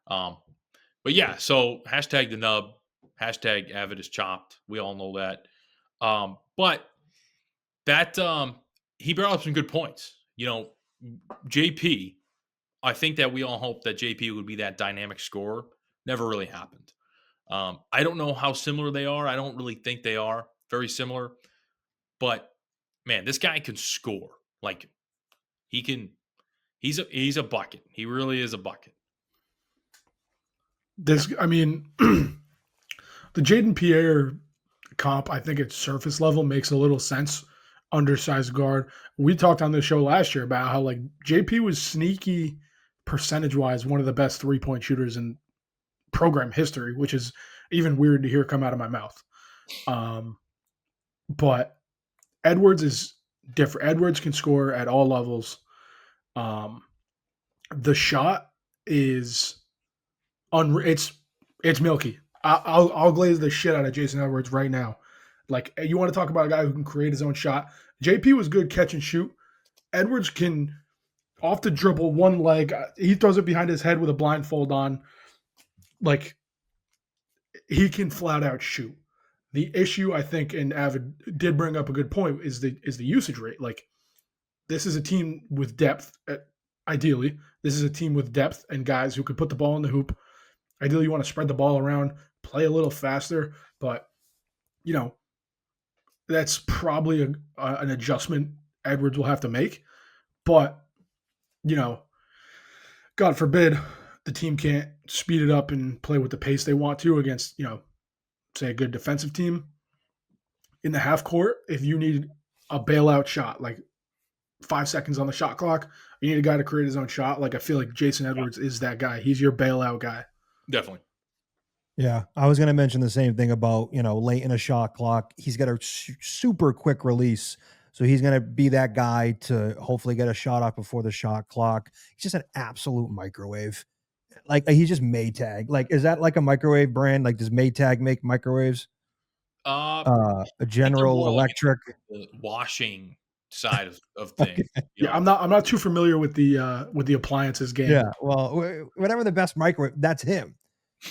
But yeah, so hashtag the nub, hashtag Avid is chopped. We all know that. But that he brought up some good points. JP, I think that we all hope that JP would be that dynamic scorer. Never really happened. I don't know how similar they are. I don't really think they are very similar. But man, this guy can score. Like, he can. He's a bucket. He really is a bucket. The Jaden Pierre comp, I think at surface level makes a little sense. Undersized guard. We talked on this show last year about how like JP was sneaky percentage wise one of the best 3-point shooters in program history, which is even weird to hear come out of my mouth. But Edwards is different. Edwards can score at all levels. The shot is it's milky. I'll glaze the shit out of Jason Edwards right now. Like, you want to talk about a guy who can create his own shot. JP was good catch and shoot. Edwards can off the dribble, one leg. He throws it behind his head with a blindfold on. Like, he can flat out shoot. The issue, I think, and Avid did bring up a good point, is the usage rate. Like, this is a team with depth. Ideally, this is a team with depth and guys who can put the ball in the hoop. Ideally, you want to spread the ball around, play a little faster, but you know that's probably an adjustment Edwards will have to make. But you know, God forbid the team can't speed it up and play with the pace they want to against, you know, say a good defensive team in the half court. If you need a bailout shot, like 5 seconds on the shot clock, you need a guy to create his own shot. Like, I feel like Jason Edwards is that guy. He's your bailout guy. Definitely. Yeah, I was going to mention the same thing about, you know, late in a shot clock. He's got a super quick release. So he's going to be that guy to hopefully get a shot off before the shot clock. He's just an absolute microwave. Like, he's just Maytag. Like, is that like a microwave brand? Like, does Maytag make microwaves? A General Electric. Like the washing side of things. Okay. Yeah, I'm not too familiar with the appliances game. Yeah, well, whatever the best microwave, that's him.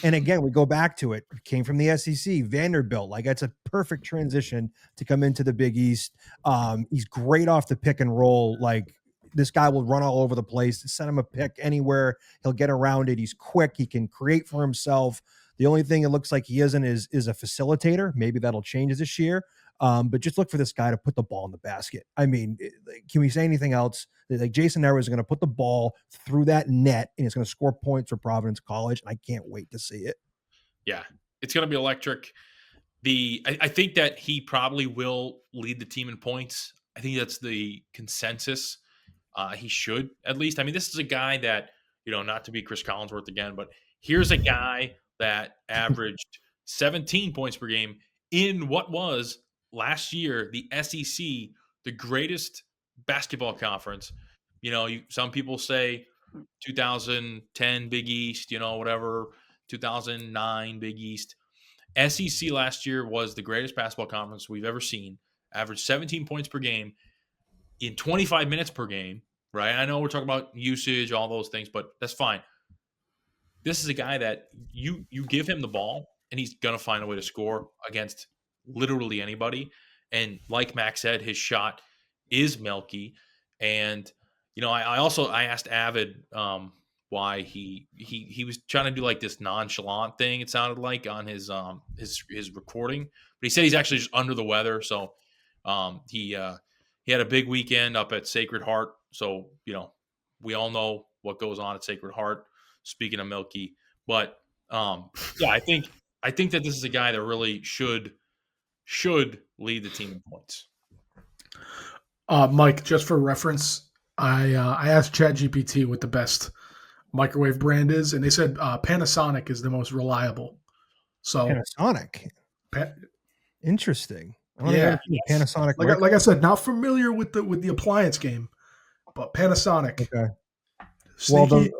And again, we go back to it. Came from the SEC, Vanderbilt. Like, that's a perfect transition to come into the Big East. He's great off the pick and roll. Like, this guy will run all over the place. Send him a pick anywhere, he'll get around it. He's quick. He can create for himself. The only thing it looks like he isn't is a facilitator. Maybe that'll change this year. But just look for this guy to put the ball in the basket. I mean, can we say anything else? Like, Jason Erhun is going to put the ball through that net, and he's going to score points for Providence College, and I can't wait to see it. Yeah, it's going to be electric. I think that he probably will lead the team in points. I think that's the consensus. He should, at least. I mean, this is a guy that, you know, not to be Chris Collinsworth again, but here's a guy that averaged 17 points per game in what was last year the SEC, the greatest basketball conference. You know, some people say 2010 Big East, you know, whatever, 2009 Big East. SEC last year was the greatest basketball conference we've ever seen. Averaged 17 points per game in 25 minutes per game, right? I know we're talking about usage, all those things, but that's fine. This is a guy that you give him the ball, and he's going to find a way to score against literally anybody. And like Max said, his shot is milky. And, you know, I asked Avid why he was trying to do like this nonchalant thing, it sounded like, on his recording. But he said he's actually just under the weather. So he had a big weekend up at Sacred Heart. So, you know, we all know what goes on at Sacred Heart, speaking of milky. But yeah, I think that this is a guy that really should lead the team in points. Mike, just for reference, I asked ChatGPT what the best microwave brand is, and they said Panasonic is the most reliable. So Panasonic, interesting. Yeah, Panasonic. Like I said, not familiar with the appliance game, but Panasonic. Okay.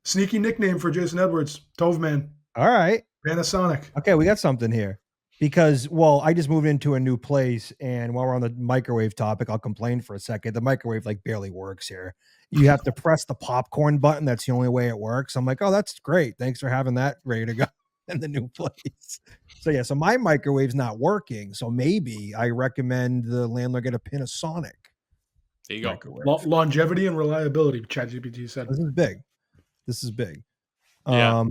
Sneaky nickname for Jason Edwards, Tovman. All right. Panasonic. Okay, we got something here. Because, well, I just moved into a new place, and while we're on the microwave topic, I'll complain for a second. The microwave like barely works here. You have to press the popcorn button. That's the only way it works. I'm like, oh, that's great. Thanks for having that ready to go in the new place. So yeah, so my microwave's not working. So maybe I recommend the landlord get a Panasonic. There you go. Longevity and reliability, ChatGPT said. This is big. Yeah.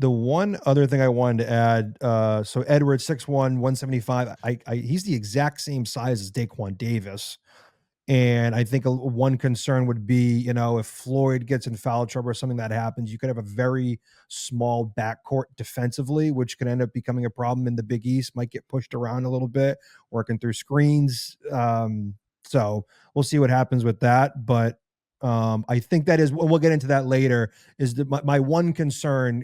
The one other thing I wanted to add, so Edwards 6'1", 175. He's the exact same size as Daquan Davis. And I think one concern would be, if Floyd gets in foul trouble or something that happens, you could have a very small backcourt defensively, which could end up becoming a problem in the Big East, might get pushed around a little bit, working through screens. So we'll see what happens with that. But I think that is, we'll get into that later, is that my one concern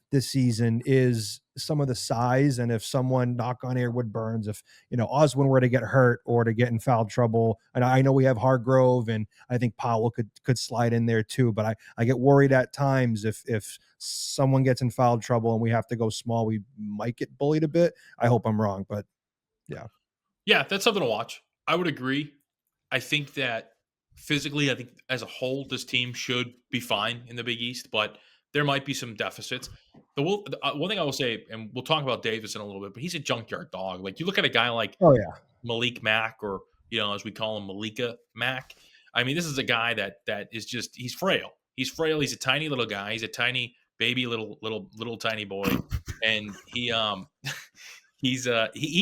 this season is some of the size. And if someone, knock on air, Wood Burns, if Oswin were to get hurt or to get in foul trouble, and I know we have Hargrove, and I think Powell could slide in there too, but I get worried at times if someone gets in foul trouble and we have to go small, we might get bullied a bit. I hope I'm wrong, but yeah, that's something to watch. I would agree. I think that physically, I think as a whole, this team should be fine in the Big East, but there might be some deficits. The one thing I will say, and we'll talk about Davis in a little bit, but he's a junkyard dog. Like, you look at a guy like Malik Mack, or as we call him, Malika Mack. I mean, this is a guy that is just, he's frail. He's frail. He's a tiny little guy. He's a tiny baby, little tiny boy, and he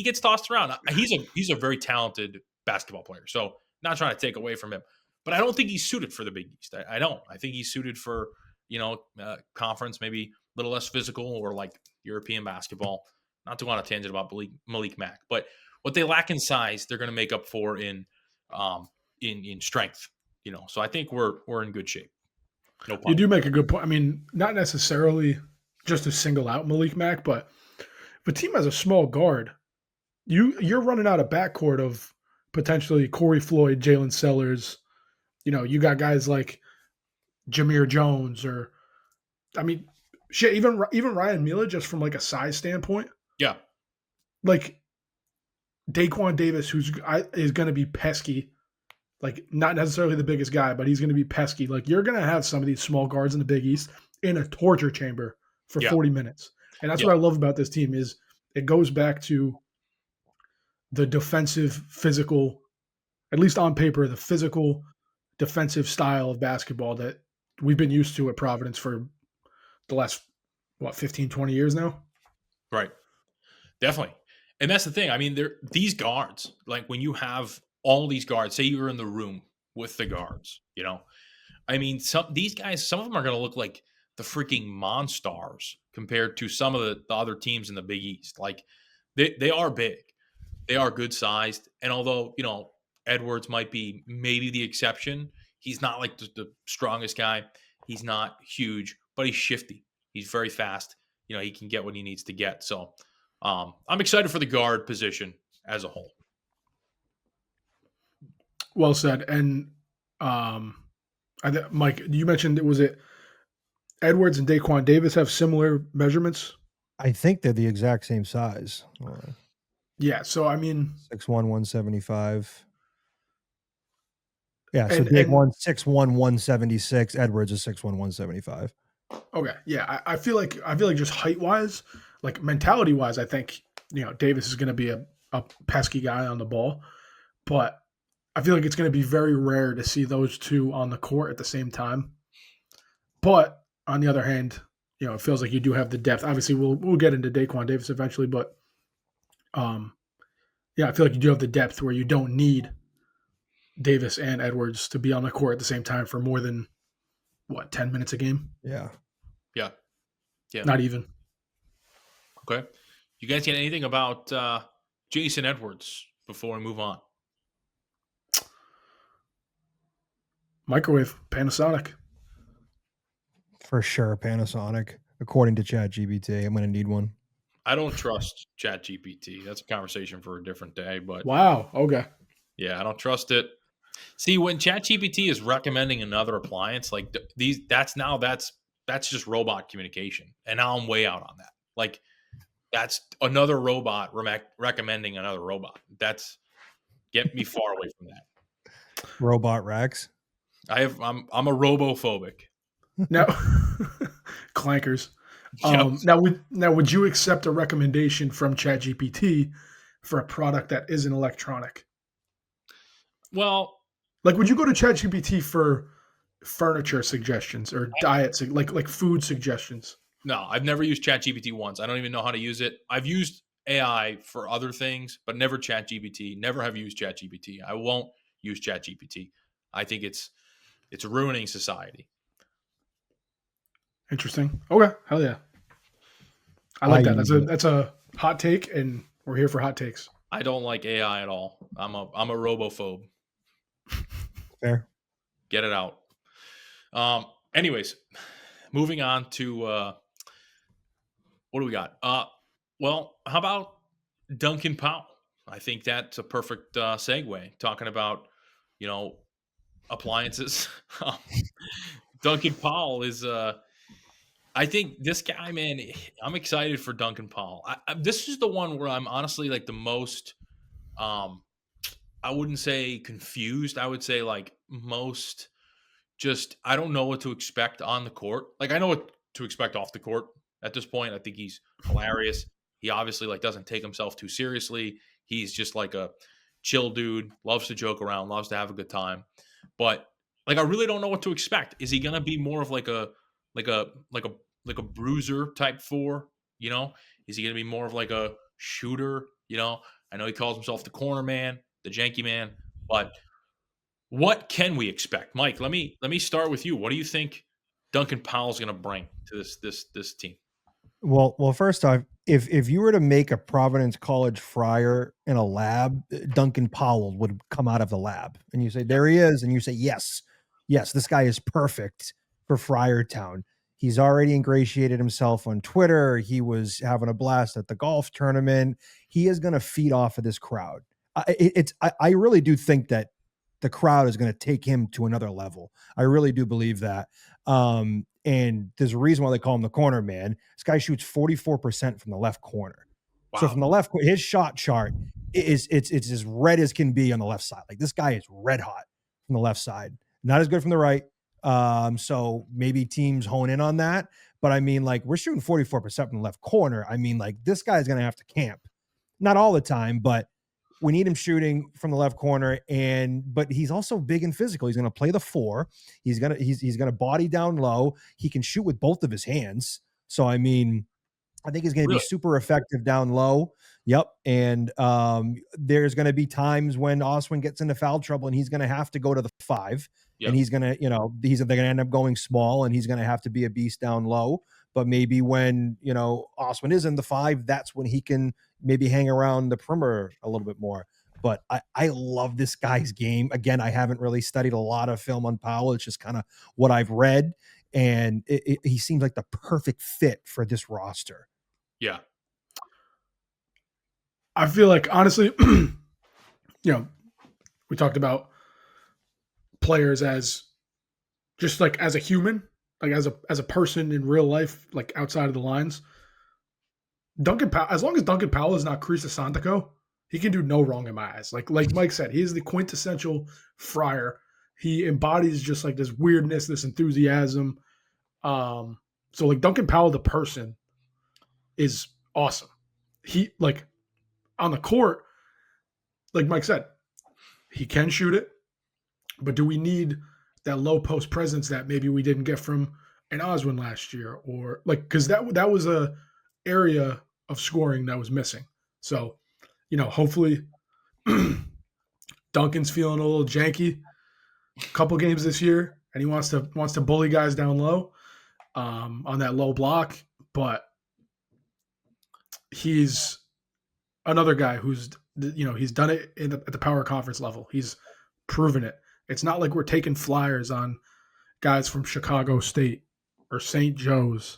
gets tossed around. He's a very talented basketball player. So not trying to take away from him, but I don't think he's suited for the Big East. I don't. I think he's suited for conference, maybe a little less physical, or like European basketball. Not to go on a tangent about Malik Mack, but what they lack in size, they're going to make up for in strength. So I think we're in good shape. No problem. You do make a good point. I mean, not necessarily just to single out Malik Mack, but if a team has a small guard, you're running out of backcourt of potentially Corey Floyd, Jaylen Sers. You got guys like Jameer Jones, or shit, even Ryan Mila, just from like a size standpoint. Yeah. Like Daquan Davis, is going to be pesky. Like, not necessarily the biggest guy, but he's going to be pesky. Like, you're going to have some of these small guards in the Big East in a torture chamber for 40 minutes. And that's what I love about this team, is it goes back to the defensive, physical, at least on paper, the physical defensive style of basketball that we've been used to at Providence for the last, 15, 20 years now? Right. Definitely. And that's the thing. I mean, these guards, like when you have all these guards, say you're in the room with the guards, these guys, some of them are going to look like the freaking monsters compared to some of the other teams in the Big East. Like, they are big. They are good sized. And although, Edwards might be maybe the exception, he's not like the strongest guy. He's not huge, but he's shifty. He's very fast. He can get what he needs to get. So I'm excited for the guard position as a whole. Well said. And Mike, you mentioned, was it Edwards and Daquan Davis have similar measurements? I think they're the exact same size. Yeah. So, 6'1", 175. Yeah. So Daquan 6'1", 176. Edwards is 6'1", 175. Okay. Yeah. I feel like just height wise, like mentality wise, I think, Davis is going to be a pesky guy on the ball, but I feel like it's going to be very rare to see those two on the court at the same time. But on the other hand, it feels like you do have the depth. Obviously, we'll get into Daquan Davis eventually, but I feel like you do have the depth where you don't need Davis and Edwards to be on the court at the same time for more than 10 minutes a game? Yeah. Not even. Okay. You guys get anything about Jason Edwards before we move on? Microwave, Panasonic. For sure, Panasonic. According to ChatGPT, I'm going to need one. I don't trust ChatGPT. That's a conversation for a different day. But wow, okay. Yeah, I don't trust it. See, when ChatGPT is recommending another appliance, like that's just robot communication, and now I'm way out on that. Like, that's another robot recommending another robot. That's get me far away from that. Robot Rex. I'm a robophobic. Now, clankers. Yep. Now, would you accept a recommendation from ChatGPT for a product that isn't electronic? Well, like, would you go to ChatGPT for furniture suggestions or diets, like food suggestions? No, I've never used ChatGPT once. I don't even know how to use it. I've used AI for other things, but never ChatGPT. Never have used ChatGPT. I won't use ChatGPT. I think it's ruining society. Interesting. Okay, hell yeah. I like that. That's a hot take, and we're here for hot takes. I don't like AI at all. I'm a robophobe. Fair. Get it out. Anyways, moving on to what do we got? Well, how about Duncan Powell? I think that's a perfect segue. Talking about, appliances. Duncan Powell is. I think this guy, man. I'm excited for Duncan Powell. This is the one where I'm honestly like the most. I wouldn't say confused. I would say like most. Just I don't know what to expect on the court. Like I know what to expect off the court at this point. I think he's hilarious. He obviously like doesn't take himself too seriously. He's just like a chill dude, loves to joke around, loves to have a good time. But like I really don't know what to expect. Is he gonna be more of like a bruiser type four? Is he gonna be more of like a shooter? I know he calls himself the corner man, the janky man, but what can we expect? Mike, let me start with you. What do you think Duncan Powell's going to bring to this team? Well, first off, if you were to make a Providence College Friar in a lab, Duncan Powell would come out of the lab, and you say there he is, and you say yes, this guy is perfect for Friartown. He's already ingratiated himself on Twitter. He was having a blast at the golf tournament. He is going to feed off of this crowd. I really do think that the crowd is going to take him to another level. I really do believe that. And there's a reason why they call him the corner man. This guy shoots 44% from the left corner. Wow. So from the left, his shot chart it's as red as can be on the left side. Like this guy is red hot from the left side. Not as good from the right. So maybe teams hone in on that. But I mean, like we're shooting 44% from the left corner. I mean, like this guy is going to have to camp. Not all the time, but we need him shooting from the left corner, but he's also big and physical. He's going to play the four. He's going to body down low. He can shoot with both of his hands. So I mean, I think he's going to be super effective down low. Yep. And there's going to be times when Oswin gets into foul trouble and he's going to have to go to the five. Yep. And he's going to, they're going to end up going small, and he's going to have to be a beast down low. But maybe when, Oswin is in the five, that's when he can maybe hang around the perimeter a little bit more. But I love this guy's game. Again, I haven't really studied a lot of film on Powell. It's just kind of what I've read. And he seems like the perfect fit for this roster. Yeah. I feel like, honestly, we talked about players as just like as a human, like as a person in real life, like outside of the lines. Duncan Powell, as long as Duncan Powell is not Chris Santico, he can do no wrong in my eyes. Like Mike said, he is the quintessential Friar. He embodies just like this weirdness, this enthusiasm. So like Duncan Powell, the person, is awesome. He like on the court, like Mike said, he can shoot it, but do we need that low post presence that maybe we didn't get from an Oswin last year, or like because that was a area of scoring that was missing. So, hopefully Duncan's feeling a little janky a couple games this year, and he wants to bully guys down low on that low block. But he's another guy who's he's done it at the power conference level. He's proven it. It's not like we're taking flyers on guys from Chicago State or St. Joe's.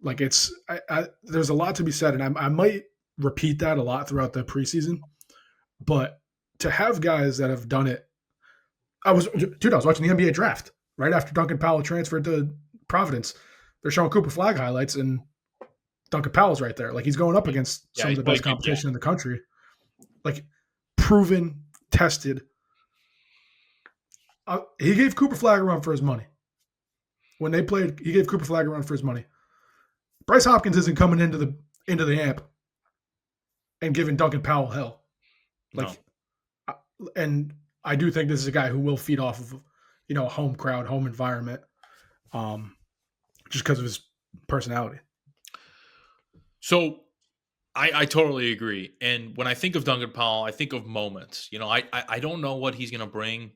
Like there's a lot to be said, and I might repeat that a lot throughout the preseason. But to have guys that have done it, I was watching the NBA draft right after Duncan Powell transferred to Providence. They're showing Cooper Flag highlights, and Duncan Powell's right there. Like he's going up against some of the best competition in the country. Like proven, tested. He gave Cooper Flag a run for his money. When they played, he gave Cooper Flag a run for his money. Bryce Hopkins isn't coming into the amp and giving Duncan Powell hell. And I do think this is a guy who will feed off of, a home crowd, home environment, just because of his personality. So I totally agree. And when I think of Duncan Powell, I think of moments. I don't know what he's going to bring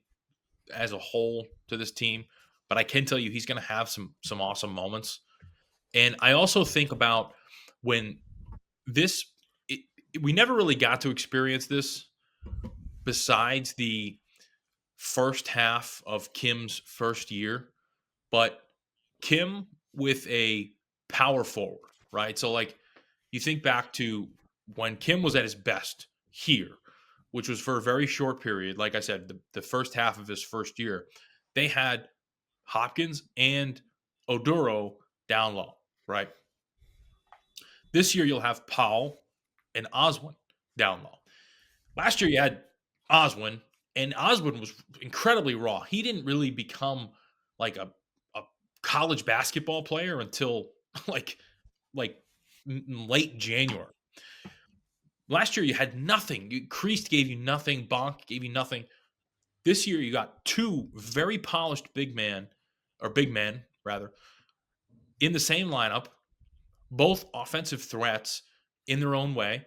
as a whole to this team, but I can tell you he's going to have some awesome moments. And I also think about when we never really got to experience this besides the first half of Kim's first year, but Kim with a power forward, right? So like you think back to when Kim was at his best here, which was for a very short period. Like I said, the first half of his first year, they had Hopkins and Oduro down low, right? This year you'll have Powell and Oswin down low. Last year you had Oswin, and Oswin was incredibly raw. He didn't really become like a college basketball player until like late January. Last year you had nothing. Kreist gave you nothing. Bonk gave you nothing. This year you got two very polished big men rather, in the same lineup, both offensive threats in their own way.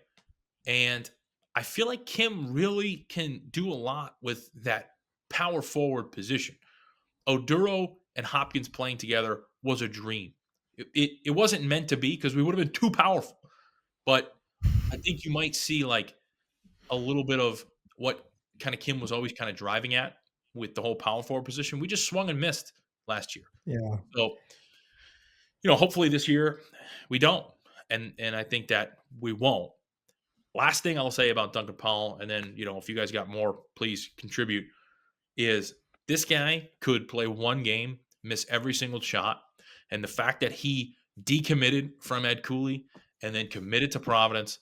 And I feel like Kim really can do a lot with that power forward position. Oduro and Hopkins playing together was a dream. It wasn't meant to be because we would have been too powerful. But I think you might see like a little bit of what kind of Kim was always kind of driving at with the whole power forward position. We just swung and missed last year. Yeah. So, hopefully this year we don't. And I think that we won't. Last thing I'll say about Duncan Powell, and then, if you guys got more, please contribute, is this guy could play one game, miss every single shot. And the fact that he decommitted from Ed Cooley and then committed to Providence,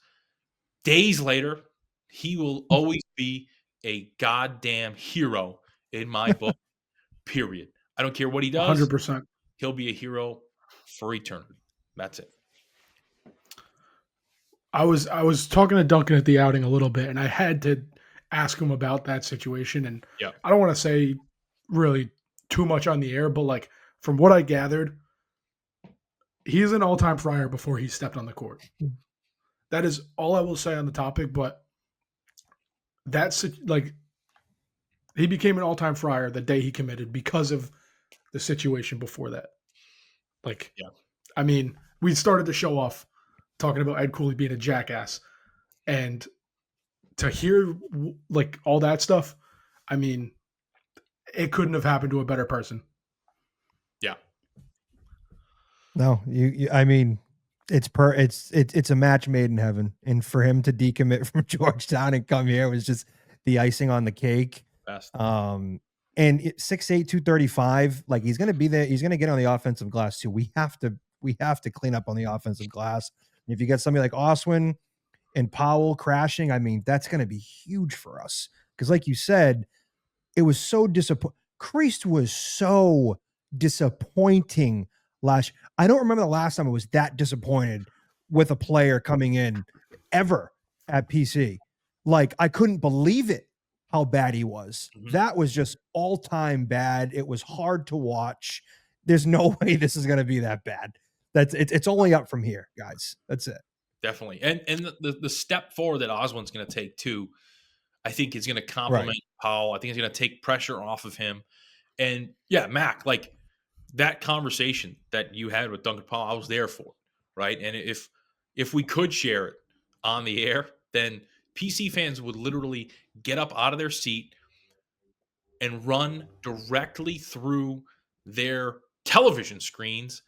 days later, he will always be a goddamn hero in my book, period. I don't care what he does. 100%. He'll be a hero for eternity. That's it. I was talking to Duncan at the outing a little bit, and I had to ask him about that situation. And I don't want to say really too much on the air, but like from what I gathered, he's an all-time Friar before he stepped on the court. That is all I will say on the topic. But that's like he became an all-time Friar the day he committed because of the situation before that. Like, I mean, we started the show off talking about Ed Cooley being a jackass, and to hear like all that stuff, I mean, it couldn't have happened to a better person. Yeah. No, I mean, it's a match made in heaven, and for him to decommit from Georgetown and come here was just the icing on the cake. Best. And 6'8", 235, like he's going to be there. He's going to get on the offensive glass too. We have to clean up on the offensive glass. And if you get somebody like Oswin and Powell crashing, I mean, that's going to be huge for us. Because like you said, it was so disappointing. Kreist was so disappointing last. I don't remember the last time I was that disappointed with a player coming in ever at PC. Like, I couldn't believe it, how bad he was. Mm-hmm. That was just all-time bad. It was hard to watch. There's no way this is going to be that bad. It's only up from here, guys. That's it. Definitely. And the step forward that Oswin's going to take too, I think is going to complement Powell. I think it's going to take pressure off of him. And yeah, Mac, like that conversation that you had with Duncan Powell, I was there for, right? And if we could share it on the air, then PC fans would literally get up out of their seat and run directly through their television screens,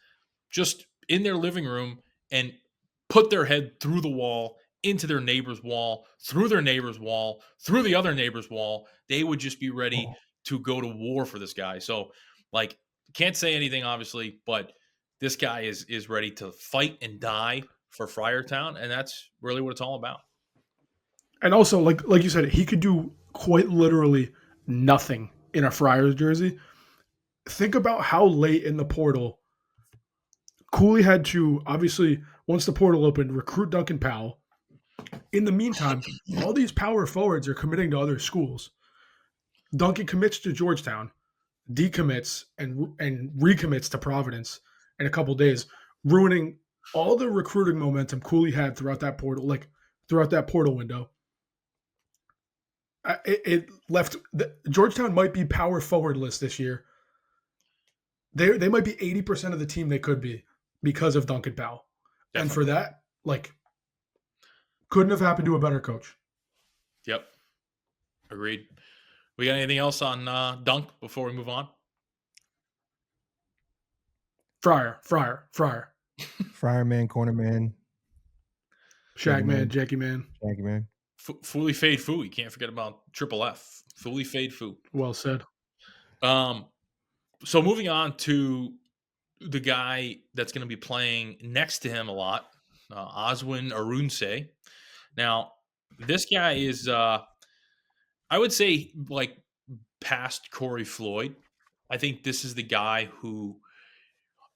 just in their living room, and put their head through the wall, into their neighbor's wall, through their neighbor's wall, through the other neighbor's wall. They would just be ready to go to war for this guy. So, like, can't say anything, obviously, but this guy is ready to fight and die for Friartown, and that's really what it's all about. And also, like you said, he could do quite literally nothing in a Friars jersey. Think about how late in the portal Cooley had to, obviously, once the portal opened, recruit Duncan Powell. In the meantime, all these power forwards are committing to other schools. Duncan commits to Georgetown, decommits, and recommits to Providence in a couple days, ruining all the recruiting momentum Cooley had throughout that portal window, it left Georgetown might be power forwardless this year. They might be 80% of the team they could be because of Duncan Powell. Definitely. And for that, like, couldn't have happened to a better coach. Yep. Agreed. We got anything else on Dunk before we move on? Friar. Friar man, corner man. Shag man, Jackie man. Shaggy man. Fully fade foo. You can't forget about Triple F. Fully fade foo. Well said. So moving on to the guy that's going to be playing next to him a lot, Oswin Erhun. Now, this guy is, I would say, like, past Corey Floyd. I think this is the guy who,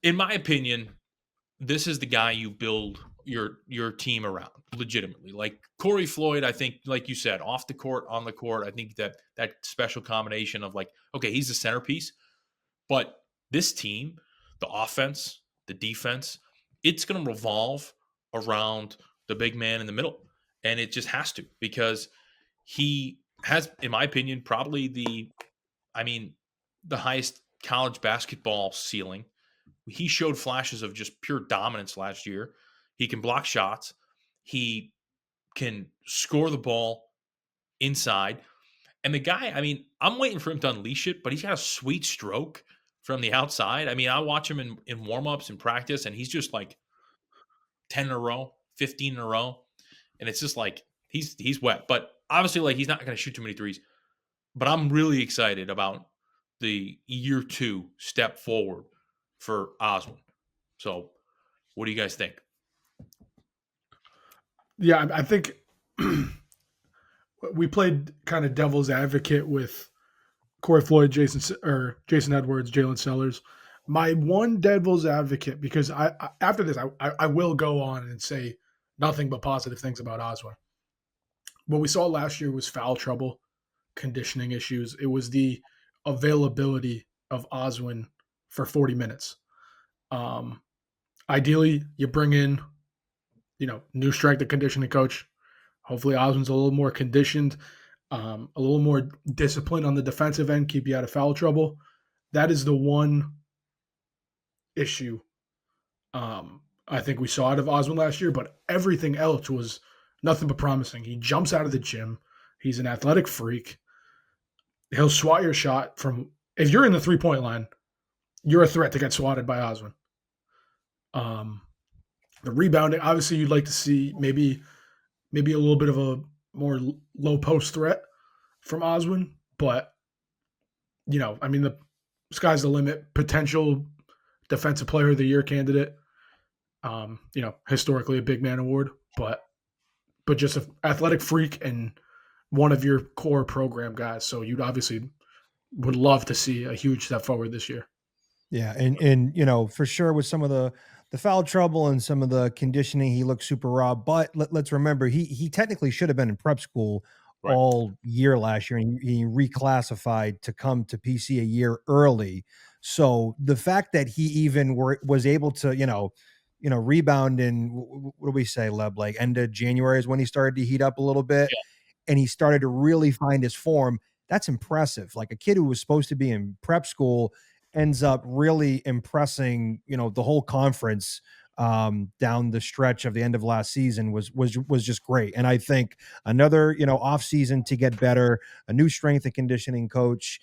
in my opinion, this is the guy you build your team around legitimately. Like Corey Floyd, I think, like you said, off the court, on the court, I think that special combination of, like, okay, he's the centerpiece, but this team, the offense, the defense, it's going to revolve around the big man in the middle. And it just has to, because he has, in my opinion, probably the highest college basketball ceiling. He showed flashes of just pure dominance last year. He can block shots. He can score the ball inside. And the guy, I'm waiting for him to unleash it, but he's got a sweet stroke from the outside. I watch him in warm-ups and practice, and he's just like 10 in a row, 15 in a row. And it's just like he's wet. But obviously, like, he's not going to shoot too many threes. But I'm really excited about the year 2 step forward for Oswin. So what do you guys think? Yeah, I think we played kind of devil's advocate with Corey Floyd, Jason Edwards, Jaylen Sers. My one devil's advocate, because after this, I will go on and say nothing but positive things about Oswin. What we saw last year was foul trouble, conditioning issues. It was the availability of Oswin for 40 minutes. Ideally, you bring in, new strength and conditioning coach. Hopefully Oswin's a little more conditioned, a little more disciplined on the defensive end, keep you out of foul trouble. That is the one issue I think we saw out of Oswin last year, but everything else was nothing but promising. He jumps out of the gym. He's an athletic freak. He'll swat your shot from – if you're in the three-point line, you're a threat to get swatted by Oswin. The rebounding, obviously, you'd like to see maybe a little bit of a more low post threat from Oswin, but the sky's the limit. Potential defensive player of the year candidate. Historically a big man award, but just an athletic freak and one of your core program guys. So you'd obviously would love to see a huge step forward this year. Yeah, and for sure with some of the foul trouble and some of the conditioning, he looked super raw. But let's remember, he technically should have been in prep school all year last year, and he reclassified to come to PC a year early. So the fact that he even was able to, rebound in, what do we say, Leb? Like end of January is when he started to heat up a little bit, and he started to really find his form. That's impressive. Like a kid who was supposed to be in prep school ends up really impressing, the whole conference down the stretch of the end of last season was just great. And I think another, off season to get better, a new strength and conditioning coach.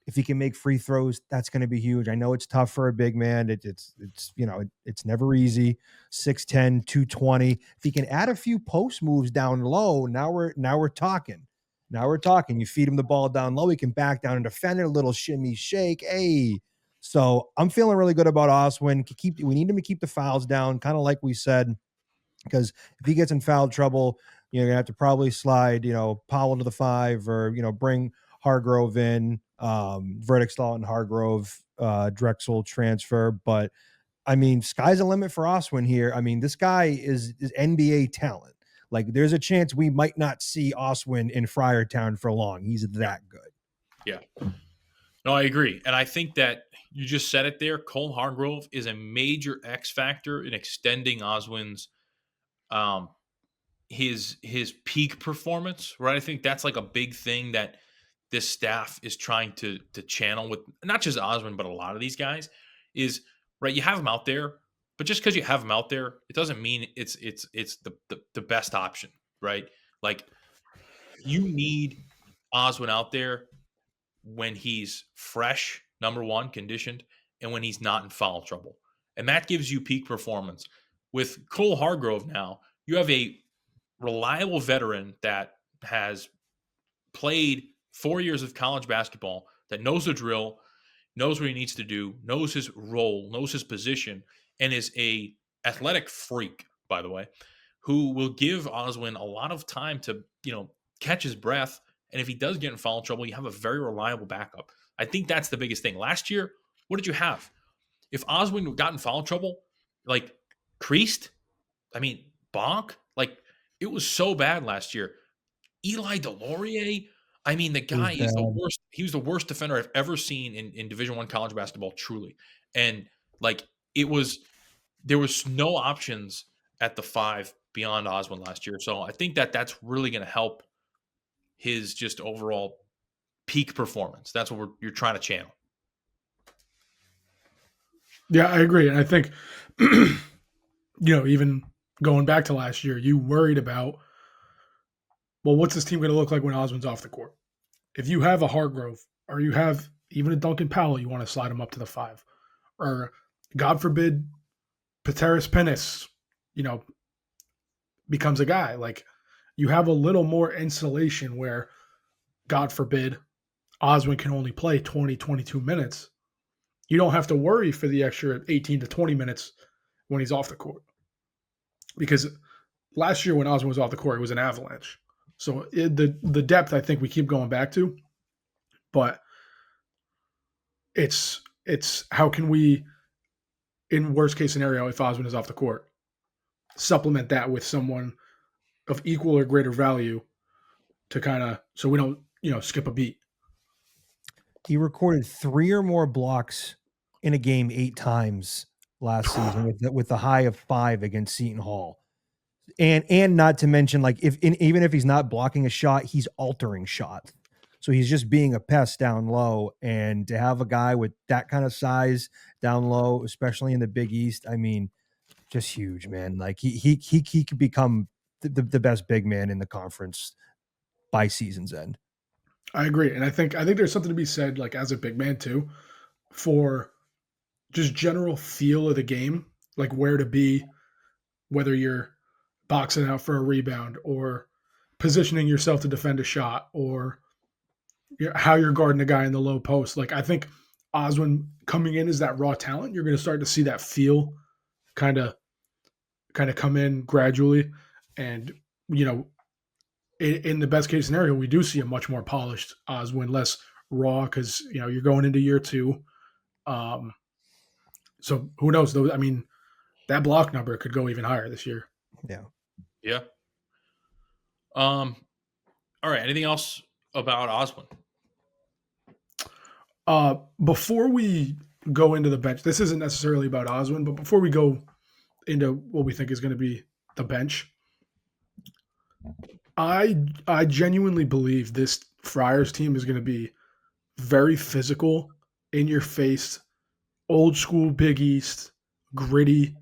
If he can make free throws, that's going to be huge. I know it's tough for a big man. It's never easy. 6'10", 220. If he can add a few post moves down low, now we're talking. Now we're talking. You feed him the ball down low, he can back down and defend it, a little shimmy shake. Hey, so I'm feeling really good about Oswin. We need him to keep the fouls down, kind of like we said, because if he gets in foul trouble, you're gonna have to probably slide, Powell to the 5, or bring Hargrove in, Verdict Staunton, Hargrove, Drexel transfer. But sky's the limit for Oswin here. This guy is NBA talent. Like, there's a chance we might not see Oswin in Friartown for long. He's that good. Yeah. No, I agree. And I think that you just said it there. Cole Hargrove is a major X factor in extending Oswin's um his peak performance, right? I think that's like a big thing that this staff is trying to channel with not just Oswin, but a lot of these guys is right. You have them out there, but just because you have them out there, it doesn't mean it's the best option, right? Like you need Oswin out there when he's fresh, number one, conditioned, and when he's not in foul trouble. And that gives you peak performance. With Cole Hargrove now, you have a reliable veteran that has played 4 years of college basketball, that knows the drill, knows what he needs to do, knows his role, knows his position, and is a athletic freak, by the way, who will give Oswin a lot of time to, catch his breath. And if he does get in foul trouble, you have a very reliable backup. I think that's the biggest thing. Last year, what did you have? If Oswin got in foul trouble, like creased, bonk, like it was so bad last year. Eli DeLaurier, the guy is the worst. He was the worst defender I've ever seen in Division I college basketball, truly. And there was no options at the 5 beyond Oswin last year. So I think that's really going to help his just overall peak performance. That's what you're trying to channel. Yeah, I agree. And I think, even going back to last year, you worried about, well, what's this team going to look like when Oswin's off the court? If you have a Hargrove or you have even a Duncan Powell, you want to slide him up to the 5. Or, God forbid, Pateris Pennis, becomes a guy. Like, you have a little more insulation where, God forbid, Oswin can only play 20, 22 minutes. You don't have to worry for the extra 18 to 20 minutes when he's off the court. Because last year when Oswin was off the court, it was an avalanche. So the depth, I think we keep going back to. But it's how can we, in worst case scenario, if Oswin is off the court, supplement that with someone of equal or greater value to kind of, so we don't, skip a beat. He recorded 3 or more blocks in a game 8 times last season with the high of 5 against Seton Hall. And not to mention, like, even if he's not blocking a shot, he's altering shots. So he's just being a pest down low. And to have a guy with that kind of size down low, especially in the Big East, just huge, man. Like he could become the best big man in the conference by season's end. I agree. And I think there's something to be said, like, as a big man too, for just general feel of the game, like where to be, whether you're boxing out for a rebound or positioning yourself to defend a shot or how you're guarding a guy in the low post. Like, I think Oswin coming in as that raw talent, you're going to start to see that feel kind of come in gradually. And, in the best case scenario, we do see a much more polished Oswin, less raw, because, you're going into year 2. So who knows? Though, that block number could go even higher this year. Yeah. Yeah. All right. Anything else about Oswin? Before we go into the bench, this isn't necessarily about Oswin, but before we go into what we think is going to be the bench, I genuinely believe this Friars team is going to be very physical, in your face, old school Big East, gritty,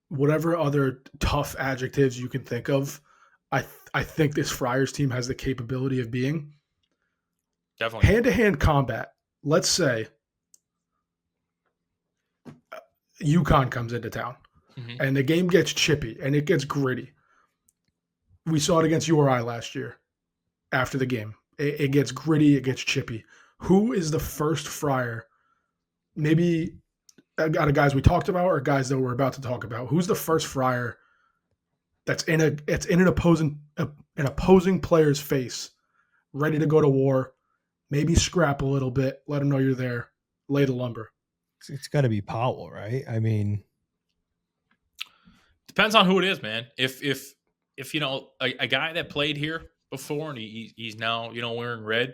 whatever other tough adjectives you can think of. I think this Friars team has the capability of being definitely hand-to-hand combat. Let's say UConn comes into town and the game gets chippy and it gets gritty. We saw it against URI last year after the game. It gets gritty, it gets chippy. Who is the first Friar, maybe out of guys we talked about or guys that we're about to talk about, who's the first Friar that's in an opposing player's face, ready to go to war, maybe scrap a little bit, let them know you're there, lay the lumber? It's got to be Powell, right? Depends on who it is, man. If a guy that played here before and he's now wearing red,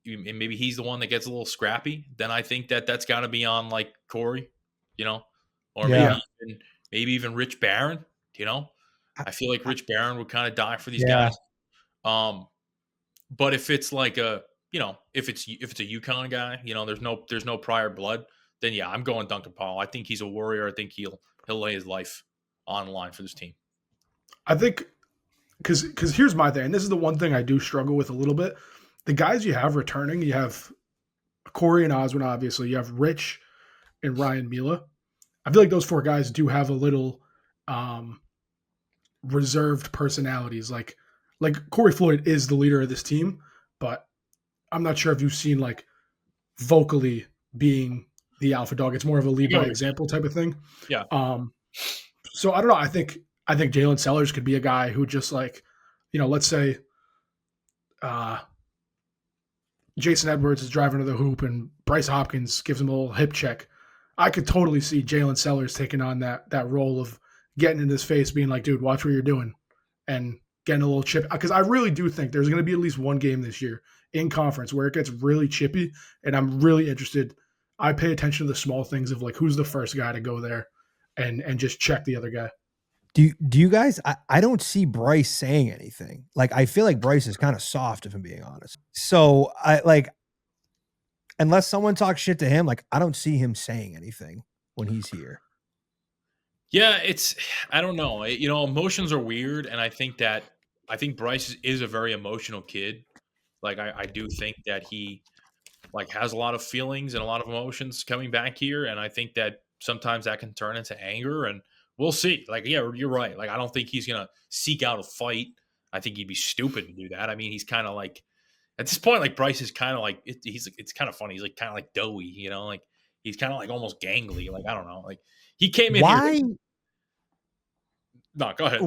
and maybe he's the one that gets a little scrappy, then I think that's got to be on like Corey, or maybe even Rich Barron. I feel like Rich Barron would kind of die for these guys. But if it's like if it's a UConn guy, there's no prior blood, then yeah, I'm going Duncan Powell. I think he's a warrior. I think he'll lay his life on the line for this team. I think because here's my thing, and this is the one thing I do struggle with a little bit. The guys you have returning, you have Corey and Oswin, obviously. You have Rich and Ryan Mila. I feel like those 4 guys do have a little reserved personalities. Like Corey Floyd is the leader of this team, but I'm not sure if you've seen like vocally being the alpha dog. It's more of a lead by example type of thing. Yeah. So I don't know. I think Jaylen Sers could be a guy who just like, let's say Jason Edwards is driving to the hoop and Bryce Hopkins gives him a little hip check. I could totally see Jaylen Sers taking on that role of getting in his face, being like, dude, watch what you're doing, and getting a little chip. Because I really do think there's going to be at least one game this year in conference where it gets really chippy, and I'm really interested. I pay attention to the small things of like who's the first guy to go there and just check the other guy. Do you guys, I don't see Bryce saying anything. Like, I feel like Bryce is kind of soft, if I'm being honest. So unless someone talks shit to him, like I don't see him saying anything when he's here. Yeah, I don't know. Emotions are weird. And I think Bryce is a very emotional kid. Like, I do think that he like has a lot of feelings and a lot of emotions coming back here. And I think that sometimes that can turn into anger, and we'll see. Like, yeah, you're right. Like, I don't think he's going to seek out a fight. I think he'd be stupid to do that. I mean, he's kind of like, at this point, like Bryce is kind of like, it's kind of funny. He's like kind of like doughy, like he's kind of like almost gangly. Like, I don't know. Like, he came in here. No, go ahead.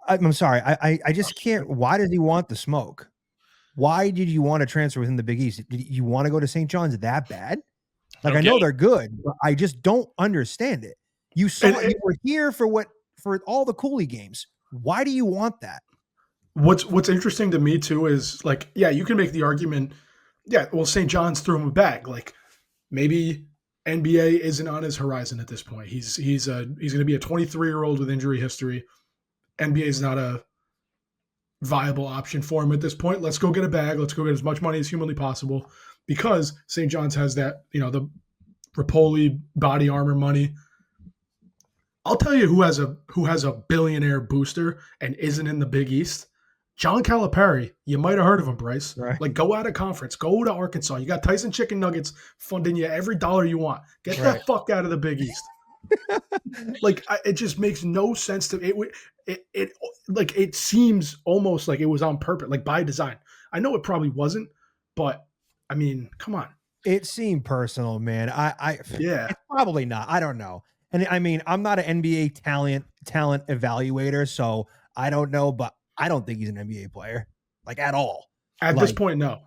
I'm sorry. I just can't. Why does he want the smoke? Why did you want to transfer within the Big East? Did you want to go to St. John's that bad? Like, I know they're good, but I just don't understand it. You were here for all the Cooley games. Why do you want that? What's interesting to me too is like, yeah, you can make the argument. Yeah, well, St. John's threw him a bag. Like, maybe NBA isn't on his horizon at this point. He's going to be a 23-year-old with injury history. NBA is not a viable option for him at this point. Let's go get a bag. Let's go get as much money as humanly possible, because St. John's has that, the Rapoli body armor money. I'll tell you who has a billionaire booster and isn't in the Big East. John Calipari. You might have heard of him, Bryce. Right. Like, go out of conference. Go to Arkansas. You got Tyson Chicken Nuggets funding you every dollar you want. Get that fuck out of the Big East. It just makes no sense to it seems almost like it was on purpose, like by design. I know it probably wasn't, but I mean, come on. It seemed personal, man. It's probably not. I don't know. And I mean, I'm not an NBA talent evaluator, so I don't know, but I don't think he's an NBA player, like, at all. At this point, no.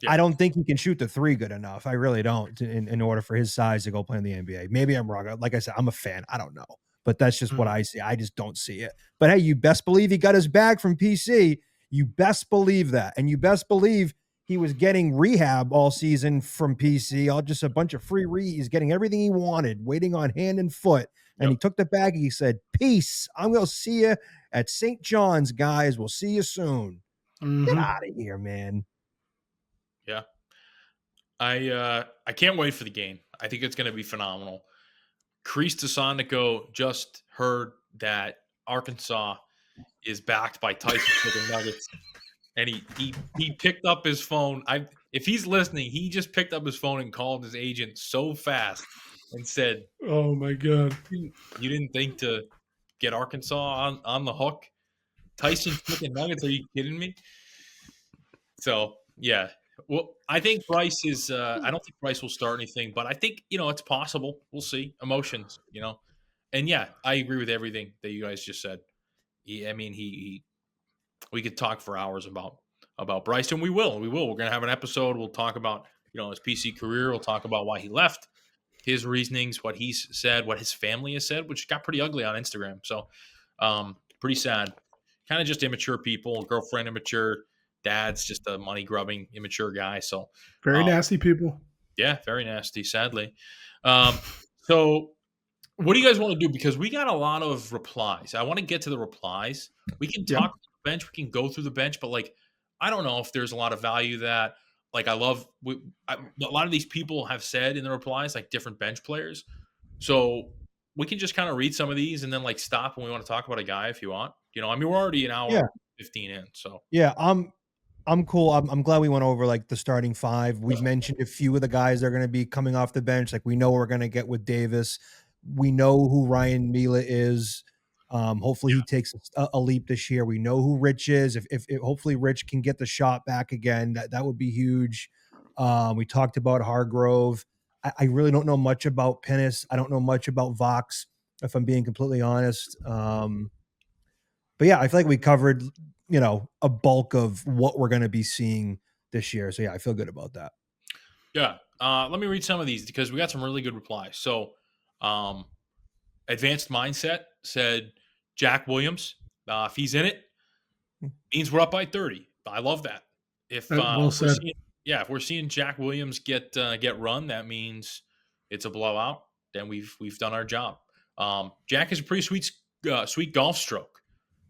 Yeah. I don't think he can shoot the three good enough. I really don't, in order for his size to go play in the NBA. Maybe I'm wrong. Like I said, I'm a fan. I don't know. But that's just what I see. I just don't see it. But hey, you best believe he got his bag from PC. You best believe that. And you best believe he was getting rehab all season from PC. All just a bunch of free He's getting everything he wanted, waiting on hand and foot. And he took the bag and he said, peace. I'm going to see you at St. John's, guys. We'll see you soon. Get out of here, man. Yeah. I can't wait for the game. I think it's going to be phenomenal. Chris Tasonico just heard that Arkansas is backed by Tyson Chicken Nuggets, and he picked up his phone. If he's listening, he just picked up his phone and called his agent so fast and said, "Oh my God, you didn't think to get Arkansas on the hook? Tyson Chicken Nuggets? Are you kidding me?" So yeah. Well, I think Bryce is I don't think Bryce will start anything, but I think, it's possible. We'll see. Emotions, And yeah, I agree with everything that you guys just said. We could talk for hours about Bryce, and we will. We're going to have an episode. We'll talk about, his PC career. We'll talk about why he left, his reasonings, what he's said, what his family has said, which got pretty ugly on Instagram. So, pretty sad. Kind of just immature people, girlfriend immature, dad's just a money grubbing, immature guy. So Very nasty people. Yeah, very nasty, sadly. So what do you guys want to do? Because we got a lot of replies. I want to get to the replies. We can talk about the bench. We can go through the bench, but I don't know if there's a lot of value that a lot of these people have said in the replies, different bench players. So we can just kind of read some of these and then stop when we want to talk about a guy if you want. We're already an hour 15 in. So yeah, I'm cool. I'm glad we went over the starting five. We've mentioned a few of the guys that are going to be coming off the bench. We know we're going to get with Davis. We know who Ryan Mila is. Hopefully he takes a leap this year. We know who Rich is. If hopefully Rich can get the shot back again, that would be huge. We talked about Hargrove. I really don't know much about Pennis. I don't know much about Vox, if I'm being completely honest. But yeah, I feel like we covered, a bulk of what we're going to be seeing this year. So yeah, I feel good about that. Yeah. Let me read some of these because we got some really good replies. So, Advanced Mindset said Jack Williams. If he's in it, means we're up by 30. I love that. If we're seeing Jack Williams get run, that means it's a blowout. Then we've done our job. Jack is a pretty sweet golf stroke.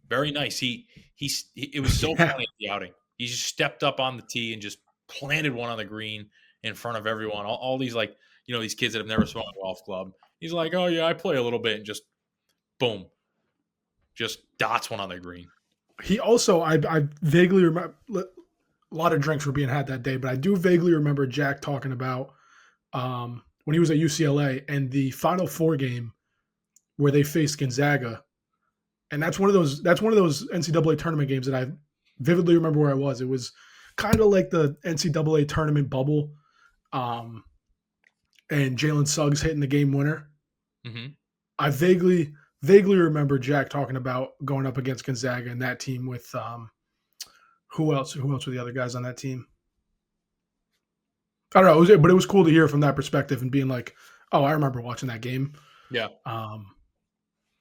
Very nice. It was so funny at the outing. He just stepped up on the tee and just planted one on the green in front of everyone. All these these kids that have never swung a golf club. He's like, oh yeah, I play a little bit, and just boom, just dots one on the green. He also, I vaguely remember, a lot of drinks were being had that day, but I do vaguely remember Jack talking about when he was at UCLA and the Final Four game where they faced Gonzaga. And that's one of those NCAA tournament games that I vividly remember where I was. It was kind of like the NCAA tournament bubble. And Jaylen Suggs hitting the game winner. Mm-hmm. I vaguely remember Jack talking about going up against Gonzaga and that team with who else? Who else were the other guys on that team? I don't know, but it was cool to hear from that perspective and being like, oh, I remember watching that game. Yeah.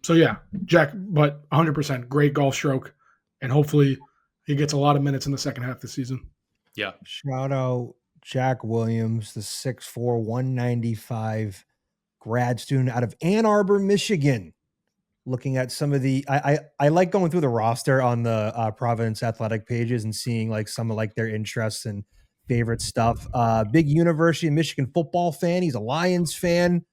So yeah, Jack, but 100% great golf stroke, and hopefully he gets a lot of minutes in the second half of the season. Yeah. Shout out Jack Williams, the 6'4", 195 grad student out of Ann Arbor, Michigan. Looking at some of the, I like going through the roster on the Providence athletic pages and seeing some of their interests and favorite stuff. Big University of Michigan football fan. He's a Lions fan.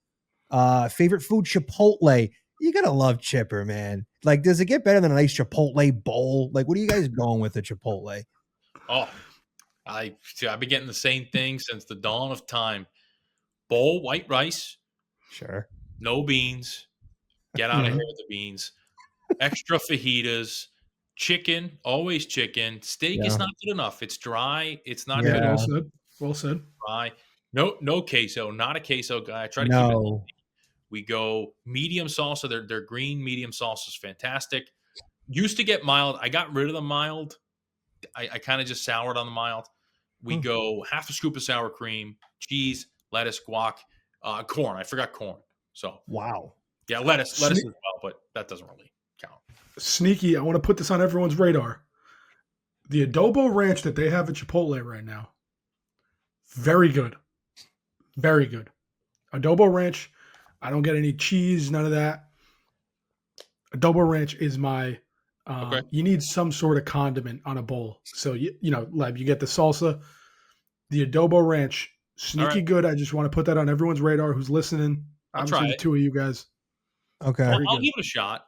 Favorite food, Chipotle. You gotta love Chipper, man. Does it get better than a nice Chipotle bowl? What are you guys going with the Chipotle? Oh, I've been getting the same thing since the dawn of time. Bowl, white rice. Sure. No beans. Get out of here with the beans. Extra fajitas. Chicken, always chicken. Steak is not good enough. It's dry. It's not good enough. Well said. Dry. No queso. Not a queso guy. I try to keep it healthy. We go medium salsa. Their green medium salsa is fantastic. Used to get mild. I got rid of the mild. I kind of just soured on the mild. We go half a scoop of sour cream, cheese, lettuce, guac, corn. I forgot corn. So wow. Yeah, lettuce as well, but that doesn't really count. Sneaky. I want to put this on everyone's radar. The adobo ranch that they have at Chipotle right now, very good. Very good. Adobo ranch. I don't get any cheese, none of that. Adobo ranch is my okay. You need some sort of condiment on a bowl. So Leb, you get the salsa, the adobo ranch, sneaky good. I just want to put that on everyone's radar who's listening. Obviously the two of you guys. Okay. I'll give it a shot.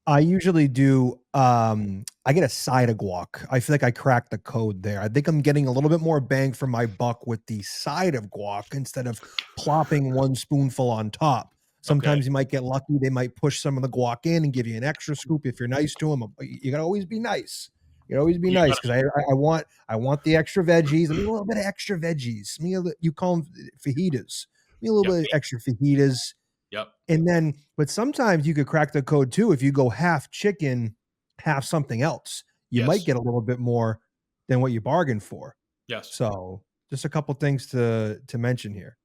I usually do. I get a side of guac. I feel like I cracked the code there. I think I'm getting a little bit more bang for my buck with the side of guac instead of plopping one spoonful on top. Sometimes you might get lucky. They might push some of the guac in and give you an extra scoop if you're nice to them. You gotta always be nice. You gotta always be nice because I want the extra veggies. I need a little bit of extra veggies. You call them fajitas. A little bit of extra fajitas. Yep. And then, but sometimes you could crack the code too. If you go half chicken, half something else, you might get a little bit more than what you bargained for. Yes. So just a couple things to mention here.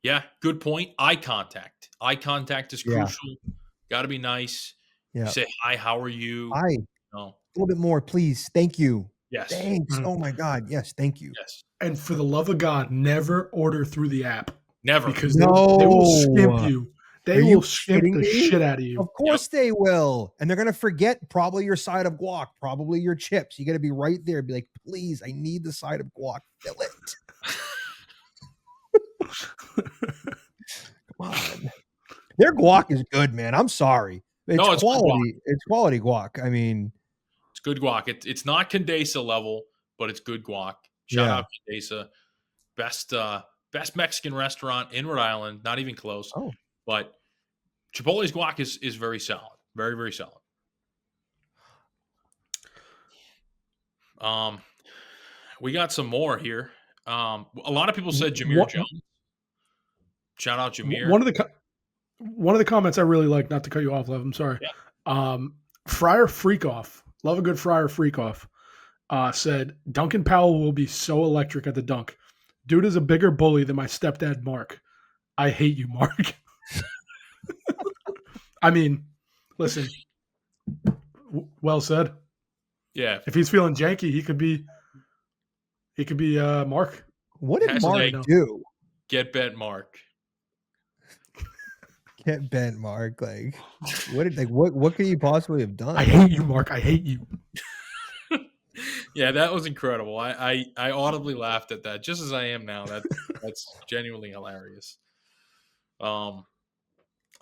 Yeah, good point. Eye contact. Eye contact is crucial. Got to be nice. Yeah. Say hi. How are you? Hi. No. little bit more, please. Thank you. Yes. Thanks. Oh my God. Yes. Thank you. Yes. And for the love of God, never order through the app. Never. Because they will skimp you. They will skimp the me? shit out of you. Of course they will. And they're going to forget probably your side of guac, probably your chips. You got to be right there. Be like, please, I need the side of guac. Fill it. Come on. Their guac is good, man. I'm sorry. It's quality. It's quality guac. I mean, it's good guac. It's not Condesa level, but it's good guac. Shout out Condesa. Best Mexican restaurant in Rhode Island. Not even close. Oh. But Chipotle's guac is very solid. Very, very solid. We got some more here. A lot of people said Jameer Jones. Shout out Jameer. One of the comments I really like, not to cut you off, Lev, I'm sorry. Yeah. Friar Freakoff, love a good Friar Freakoff, said, Duncan Powell will be so electric at the dunk. Dude is a bigger bully than my stepdad, Mark. I hate you, Mark. I mean, listen, well said. Yeah. If he's feeling janky, he could be Mark. What did Mark do? Get bent, Mark. Get bent, Mark. Like, what could you possibly have done? I hate you, Mark. I hate you. Yeah, that was incredible. I audibly laughed at that, just as I am now. That's genuinely hilarious.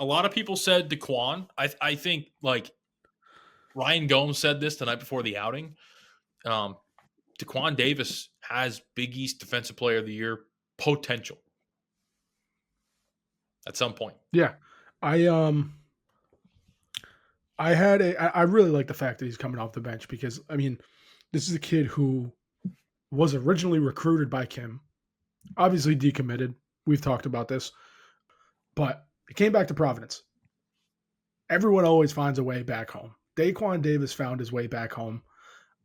A lot of people said Daquan. I think like Ryan Gomes said this the night before the outing. Daquan Davis has Big East Defensive Player of the Year potential at some point. Yeah. I really like the fact that he's coming off the bench because, I mean, this is a kid who was originally recruited by Kim, obviously decommitted. We've talked about this, but he came back to Providence. Everyone always finds a way back home. Daquan Davis found his way back home.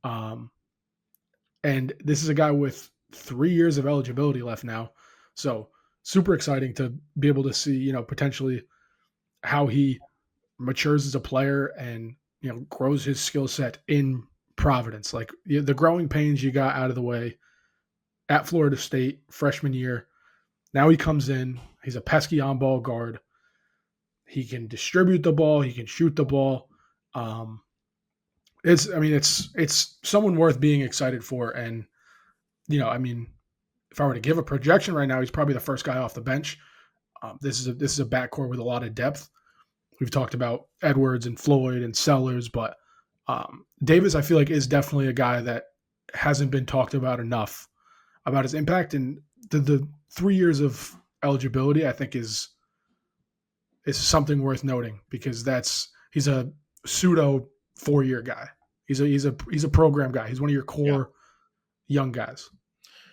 And this is a guy with 3 years of eligibility left now. So super exciting to be able to see, potentially how he matures as a player and, grows his skill set in Providence. Like the growing pains you got out of the way at Florida State freshman year. Now he comes in, he's a pesky on-ball guard. He can distribute the ball. He can shoot the ball. It's someone worth being excited for. And, if I were to give a projection right now, he's probably the first guy off the bench. This is a backcourt with a lot of depth. We've talked about Edwards and Floyd and Sers, but Davis, I feel like, is definitely a guy that hasn't been talked about enough about his impact. And the 3 years of eligibility, I think, is something worth noting because he's a pseudo 4-year guy. He's a program guy. He's one of your core young guys.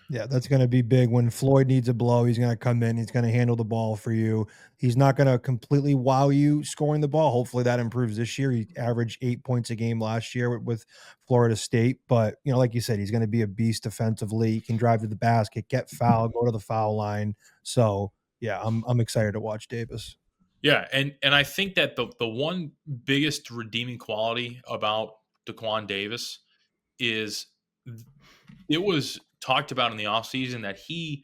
Yeah, that's going to be big. When Floyd needs a blow, he's going to come in. He's going to handle the ball for you. He's not going to completely wow you scoring the ball. Hopefully that improves this year. He averaged 8 points a game last year with Florida State. But, like you said, he's going to be a beast defensively. He can drive to the basket, get fouled, go to the foul line. So, yeah, I'm excited to watch Davis. Yeah, and I think that the one biggest redeeming quality about Daquan Davis is it was talked about in the offseason that he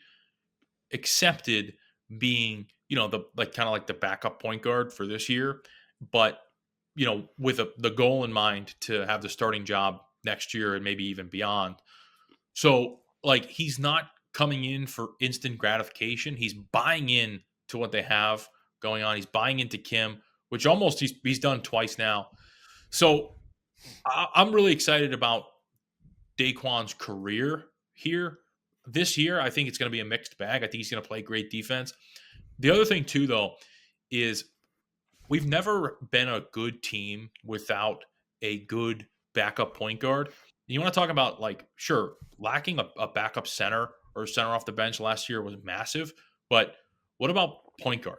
accepted being, the backup point guard for this year, but, with the goal in mind to have the starting job next year and maybe even beyond. So, he's not coming in for instant gratification. He's buying in to what they have going on. He's buying into Kim, which almost he's done twice now. So I'm really excited about Daquan's career here. This year, I think it's going to be a mixed bag. I think he's going to play great defense. The other thing, too, though, is we've never been a good team without a good backup point guard. You want to talk about, sure, lacking a backup center or center off the bench last year was massive, but what about point guard?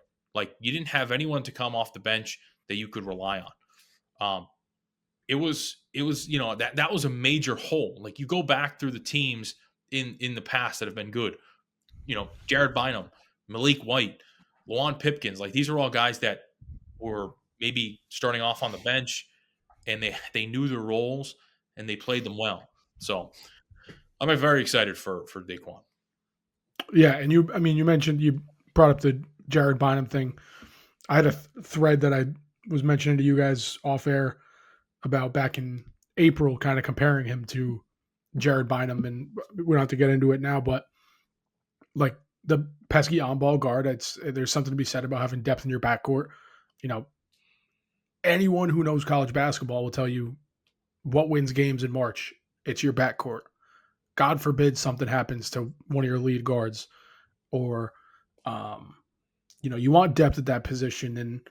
You didn't have anyone to come off the bench that you could rely on. It was that was a major hole. You go back through the teams in the past that have been good. Jared Bynum, Malik White, Lawan Pipkins. These are all guys that were maybe starting off on the bench and they knew their roles and they played them well. So I'm very excited for Daquan. Yeah, and you mentioned, you brought up the Jared Bynum thing. I had a thread that I was mentioning to you guys off air about back in April, kind of comparing him to Jared Bynum, and we don't have to get into it now, but like the pesky on-ball guard, there's something to be said about having depth in your backcourt. You know, anyone who knows college basketball will tell you what wins games in March. It's your backcourt. God forbid something happens to one of your lead guards, or, you want depth at that position. And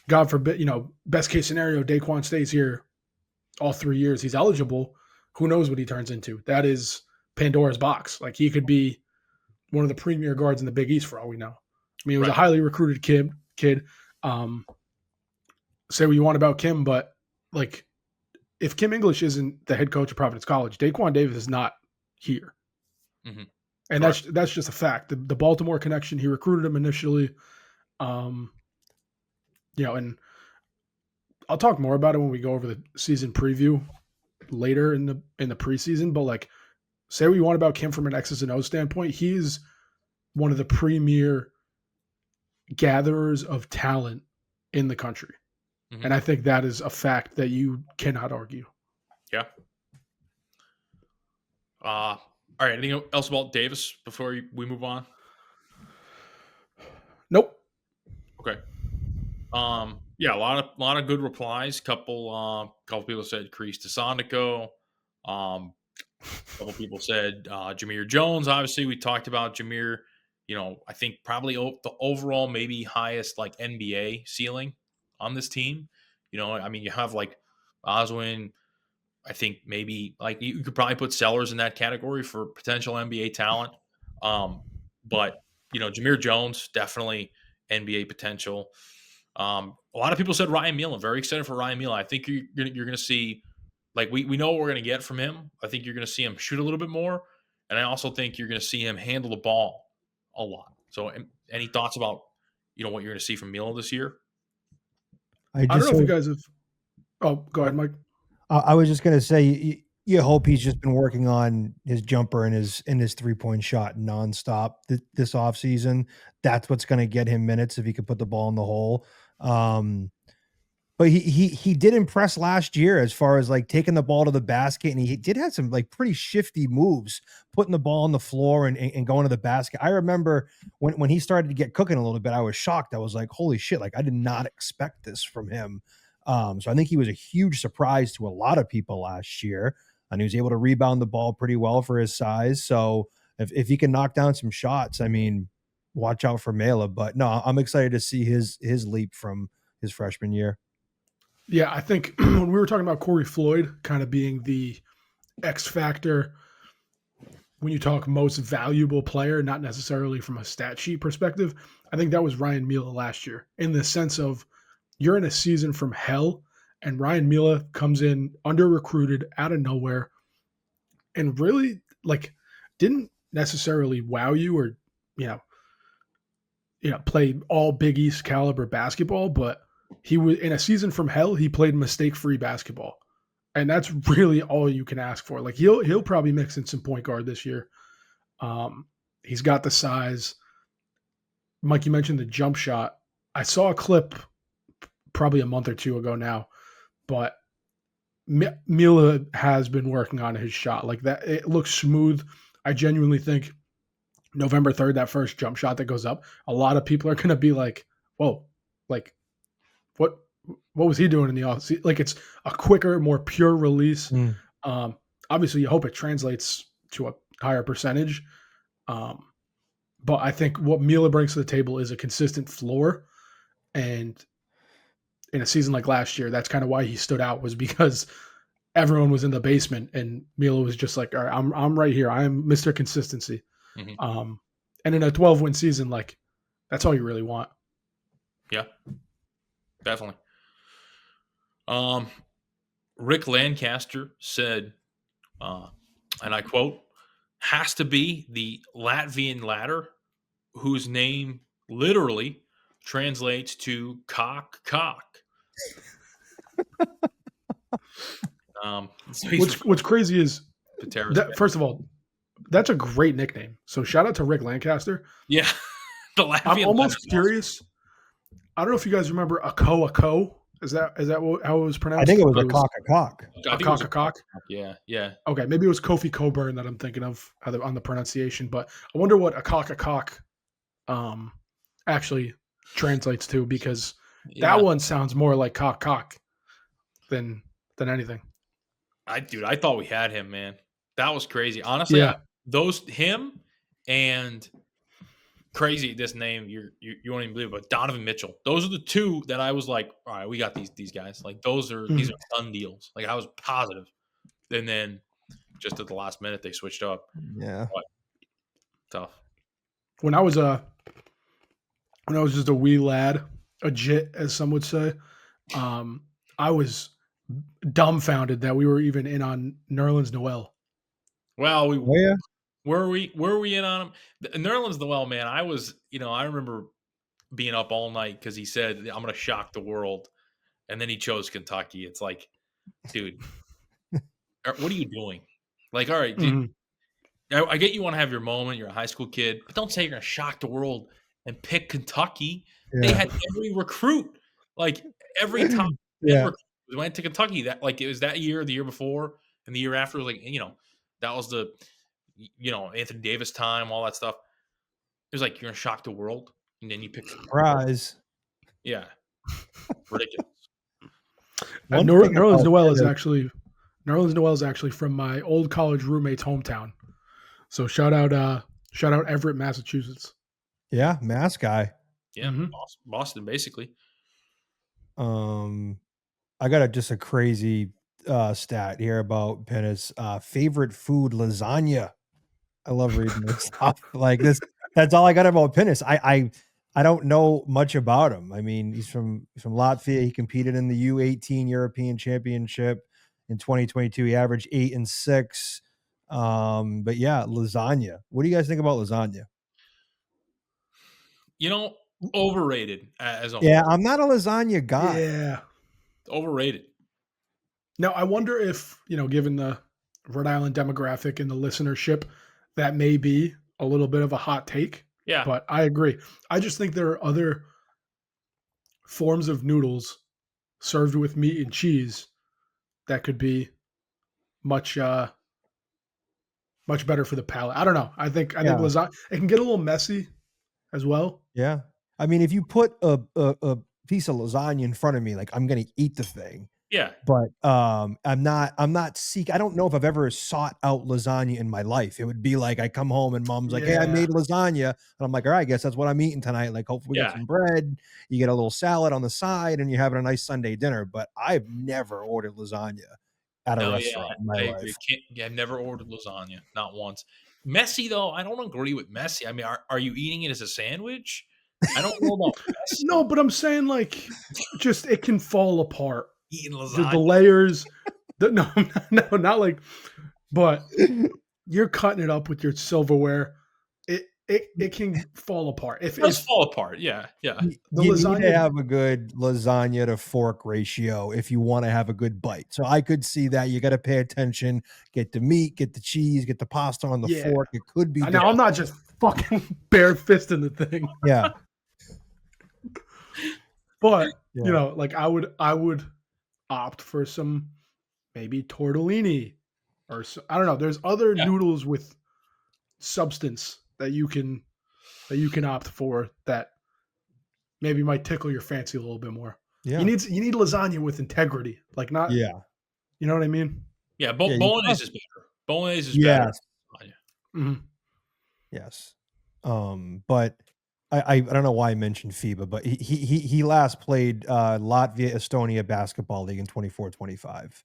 God forbid, best case scenario, Daquan stays here all 3 years. He's eligible. Who knows what he turns into? That is Pandora's box. Like, he could be one of the premier guards in the Big East for all we know. I mean, he was a highly recruited kid. Say what you want about Kim, but like, if Kim English isn't the head coach of Providence College, Daquan Davis is not here. Mm-hmm. And that's just a fact. The Baltimore connection, he recruited him initially. And I'll talk more about it when we go over the season preview later in the preseason. But like, say what you want about Kim from an X's and O's standpoint, he's one of the premier gatherers of talent in the country. Mm-hmm. And I think that is a fact that you cannot argue. Yeah. All right. Anything else about Davis before we move on? Nope. Okay. Yeah, a lot of good replies. Couple people said Kreese DeSonico. Couple people said Jameer Jones. Obviously, we talked about Jameer. I think probably the overall maybe highest like NBA ceiling on this team. You have like Oswin. I think maybe like you could probably put Sellers in that category for potential NBA talent. But Jameer Jones, definitely NBA potential. A lot of people said Ryan Nealon. Very excited for Ryan Nealon. I think you're going to see, like, we know what we're going to get from him. I think you're going to see him shoot a little bit more, and I also think you're going to see him handle the ball a lot. So, any thoughts about what you're going to see from Nealon this year? I don't know if you guys have. Oh, go ahead, Mike. I was just going to say, you hope he's just been working on his jumper and his 3-point shot nonstop this offseason. That's what's going to get him minutes if he could put the ball in the hole. But he did impress last year as far as like taking the ball to the basket, and he did have some like pretty shifty moves, putting the ball on the floor and going to the basket. I remember when he started to get cooking a little bit, I was shocked. I was like, holy shit, like I did not expect this from him. So I think he was a huge surprise to a lot of people last year, and he was able to rebound the ball pretty well for his size. So if he can knock down some shots, I mean, watch out for Mela. But no, I'm excited to see his leap from his freshman year. Yeah, I think when we were talking about Corey Floyd kind of being the X factor, when you talk most valuable player, not necessarily from a stat sheet perspective, I think that was Ryan Mela last year, in the sense of you're in a season from hell, and Ryan Mela comes in under-recruited out of nowhere and really like didn't necessarily wow you or play all Big East caliber basketball, but he was in a season from hell. He played mistake-free basketball, and that's really all you can ask for. Like he'll probably mix in some point guard this year. He's got the size. Mike, you mentioned the jump shot. I saw a clip probably a month or two ago now, but Mila has been working on his shot like that. It looks smooth. I genuinely think November 3rd, that first jump shot that goes up, a lot of people are going to be like, whoa, like what was he doing in the offseason? Like, it's a quicker, more pure release. Obviously you hope it translates to a higher percentage. But I think what Mila brings to the table is a consistent floor. And in a season like last year, that's kind of why he stood out, was because everyone was in the basement and Mila was just like, all right, I'm right here. I am Mr. Consistency. Mm-hmm. And in a 12-win season, like, that's all you really want. Yeah, definitely. Rick Lancaster said, and I quote, has to be the Latvian ladder, whose name literally translates to cock. So he's What's crazy is Patera's that, first of all, that's a great nickname. So shout out to Rick Lancaster. yeah. The I'm laughing almost letters. curious. I don't know if you guys remember a co. Is that how it was pronounced? I think it was a cock. I think it was A cock. Yeah. Okay, maybe it was Kofi Coburn that I'm thinking of on the pronunciation, but I wonder what a cock actually translates to, because that one sounds more like cock than anything. I thought we had him, man. That was crazy. Honestly, Yeah. him and crazy, this name you won't even believe it, but Donovan Mitchell. Those are the two that I was like, all right, we got these guys. Like these are done deals. Like I was positive. And then just at the last minute they switched up. Yeah. But tough. When I was just a wee lad, a jit, as some would say, I was dumbfounded that we were even in on Nerlens Noel. Well, yeah. Were we in on him? Nerlens Noel, man. I was, I remember being up all night because he said, I'm going to shock the world. And then he chose Kentucky. It's like, dude, what are you doing? Like, all right, dude, I get you want to have your moment. You're a high school kid, but don't say you're going to shock the world and pick Kentucky. Yeah. They had every recruit, like every time we went to Kentucky. That like it was that year, the year before, and the year after. Was like that was the Anthony Davis time, all that stuff. It was like you're going to shock the world, and then you pick surprise. Yeah, ridiculous. Nerlens Noel is actually from my old college roommate's hometown. So shout out Everett, Massachusetts. Yeah, Mass guy. Yeah, Boston basically. I got just a crazy stat here about Pennis. Favorite food, lasagna. I love reading this stuff like this. That's all I got about Pennis. I don't know much about him. I mean, he's from Latvia. He competed in the U18 European Championship in 2022. He averaged 8 and 6. But yeah, lasagna. What do you guys think about lasagna? Overrated as a yeah, whole. I'm not a lasagna guy. Yeah, overrated. Now I wonder if given the Rhode Island demographic and the listenership, that may be a little bit of a hot take. Yeah, but I agree. I just think there are other forms of noodles served with meat and cheese that could be much better for the palate. I don't know. I think lasagna, it can get a little messy as well. Yeah. I mean, if you put a piece of lasagna in front of me, like I'm going to eat the thing. Yeah. But I'm not I don't know if I've ever sought out lasagna in my life. It would be like I come home and mom's like, hey, I made lasagna. And I'm like, all right, I guess that's what I'm eating tonight. Like, hopefully we get some bread, you get a little salad on the side, and you're having a nice Sunday dinner. But I've never ordered lasagna at a restaurant in my life. I've never ordered lasagna, not once. Messy, though, I don't agree with messy. I mean, are you eating it as a sandwich? I don't know about messy. No, but I'm saying like just it can fall apart. Eating lasagna. The layers. No, not like, but you're cutting it up with your silverware. It can fall apart. It does fall apart. Yeah. You need to have a good lasagna to fork ratio if you want to have a good bite. So I could see that you got to pay attention. Get the meat, get the cheese, get the pasta on the fork. It could be. Now I'm not just fucking bare fisting the thing. Yeah. But like I would opt for some maybe tortellini or I don't know. There's other noodles with substance that you can opt for that maybe might tickle your fancy a little bit more. Yeah. You need lasagna with integrity, like not. Yeah. You know what I mean? Yeah. Bolognese is better. Bolognese is better. Mm-hmm. Yes. But I don't know why I mentioned FIBA, but he last played Latvia Estonia basketball league in 24-25.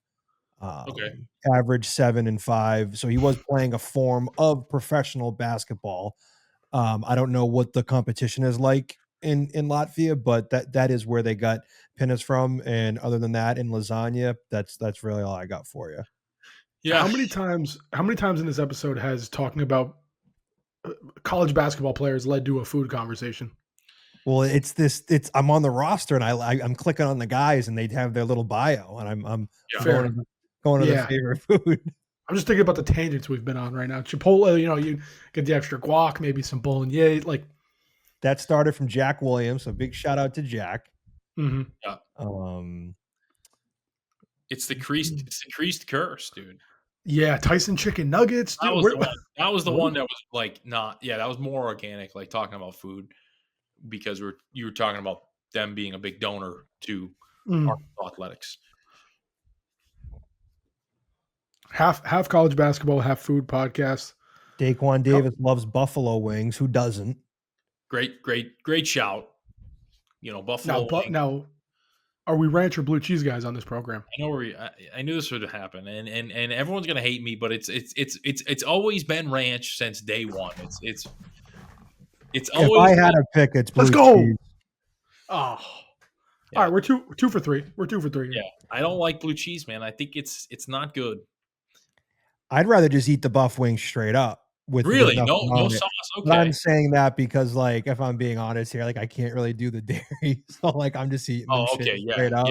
Average 7 and 5. So he was playing a form of professional basketball. I don't know what the competition is like in Latvia, but that is where they got Pennis from. And other than that, in lasagna, that's really all I got for you. Yeah. How many times in this episode has talking about college basketball players led to a food conversation? Well, I'm on the roster and I'm clicking on the guys and they have their little bio and I'm Going to Yeah. the favorite food. I'm just thinking about the tangents we've been on right now. Chipotle, you get the extra guac, maybe some bolognese. Like That started from Jack Williams, so big shout out to Jack. mhm. Yeah. Um, It's the creased curse, dude. Yeah, Tyson chicken nuggets. That dude, was the one. That was the What? one that was like not. Yeah, that was more organic. Like talking about food because you were talking about them being a big donor to Mm. Arkansas athletics. Half college basketball, half food podcast. Daquan Davis loves buffalo wings. Who doesn't? Great shout. Buffalo. Now, are we ranch or blue cheese guys on this program? I know I knew this would happen, and everyone's gonna hate me, but it's always been ranch since day one. It's always. If I had a pick, it's blue Let's go. cheese. Oh, Yeah. all right. We're two for three. We're 2 for 3. Yeah, I don't like blue cheese, man. I think it's not good. I'd rather just eat the buff wings straight up. With Really, nothing no on it. sauce. But I'm Okay. saying that because, like, if I'm being honest here, like, I can't really do the dairy, so like, I'm just eating. Oh, them shit okay. Yeah, straight up.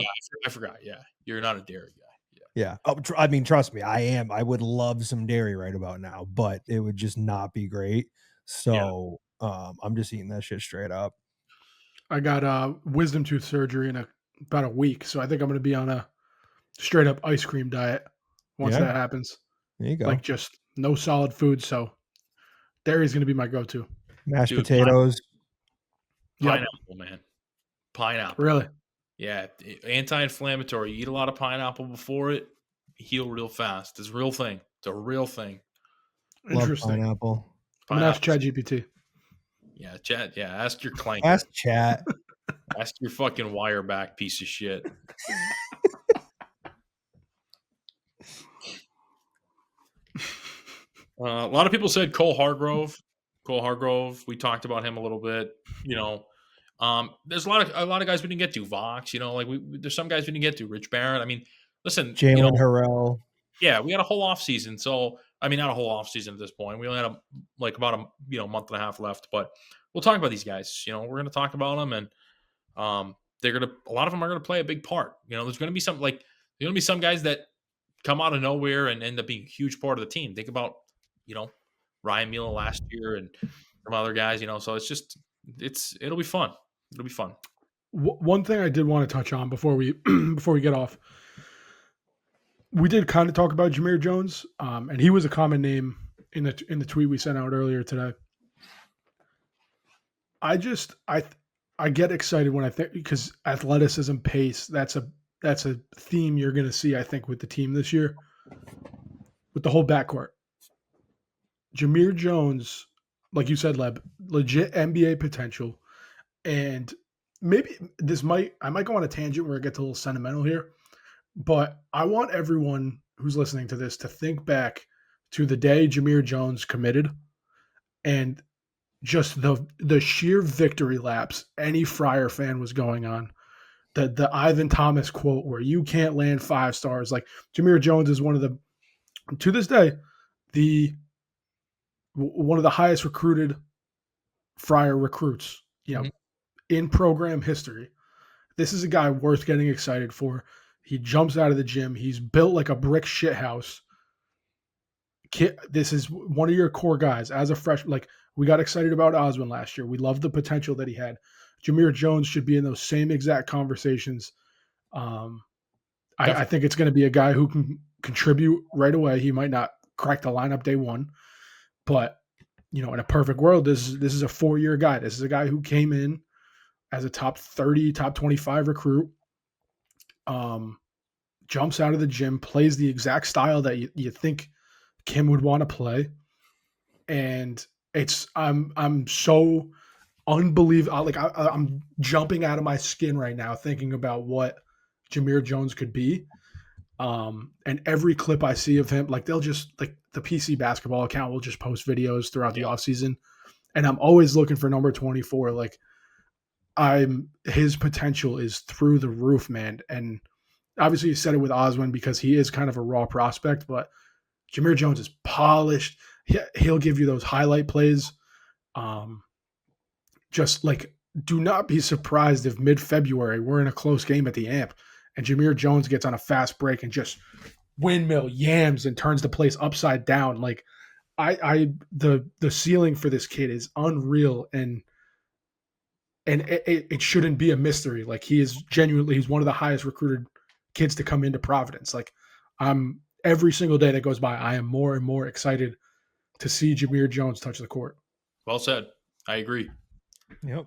I forgot. Yeah, you're not a dairy guy. Yeah. Oh, I mean, trust me, I am. I would love some dairy right about now, but it would just not be great. So, I'm just eating that shit straight up. I got wisdom tooth surgery in about a week, so I think I'm going to be on a straight up ice cream diet once Yeah. that happens. There you go. Like just no solid food, so dairy is going to be my go-to. Mashed Dude, potatoes. Yep. Pineapple, man. Pineapple. Really? Yeah, anti-inflammatory. You eat a lot of pineapple before it, heal real fast. It's a real thing. It's a real thing. Love Interesting. pineapple. I'm going to ask ChatGPT. Yeah, chat. Yeah, ask your clanker. Ask chat. Ask your fucking wire back piece of shit. A lot of people said Cole Hargrove. We talked about him a little bit. There's a lot of guys we didn't get to. Vox. There's some guys we didn't get to. Rich Barrett. I mean, listen. Jaylen Harrell. Yeah, we had a whole off season. So I mean, not a whole off season at this point. We only had about a month and a half left. But we'll talk about these guys. We're going to talk about them, and a lot of them are going to play a big part. There's going to be some guys that come out of nowhere and end up being a huge part of the team. Think about Ryan Mila last year and some other guys. So it'll be fun. It'll be fun. One thing I did want to touch on before we get off, we did kind of talk about Jameer Jones, and he was a common name in the tweet we sent out earlier today. I get excited when I think, because athleticism, pace, that's a theme you're going to see, I think, with the team this year, with the whole backcourt. Jameer Jones, like you said, Leb, legit NBA potential. And maybe I might go on a tangent where I get a little sentimental here, but I want everyone who's listening to this to think back to the day Jameer Jones committed and just the sheer victory laps any Friar fan was going on. The Ivan Thomas quote where you can't land 5 stars. Like Jameer Jones is to this day, one of the highest recruited Friar recruits, in program history. This is a guy worth getting excited for. He jumps out of the gym. He's built like a brick shit house. This is one of your core guys as a freshman. Like, we got excited about Oswin last year. We loved the potential that he had. Jameer Jones should be in those same exact conversations. I think it's going to be a guy who can contribute right away. He might not crack the lineup day one, but in a perfect world, this is a 4-year guy. This is a guy who came in as a top 30, top 25 recruit, jumps out of the gym, plays the exact style that you think Kim would want to play. And I'm so unbelievable. Like I'm jumping out of my skin right now thinking about what Jameer Jones could be. And every clip I see of him, like they'll just like the PC basketball account will just post videos throughout the offseason. And I'm always looking for number 24. Like his potential is through the roof, man. And obviously you said it with Oswin because he is kind of a raw prospect, but Jameer Jones is polished. He'll give you those highlight plays. Just like, do not be surprised if mid-February we're in a close game at the AMP and Jameer Jones gets on a fast break and just windmill yams and turns the place upside down. Like the ceiling for this kid is unreal, and it shouldn't be a mystery. Like he's one of the highest recruited kids to come into Providence. Like I'm every single day that goes by, I am more and more excited to see Jameer Jones touch the court. Well said. I agree. Yep.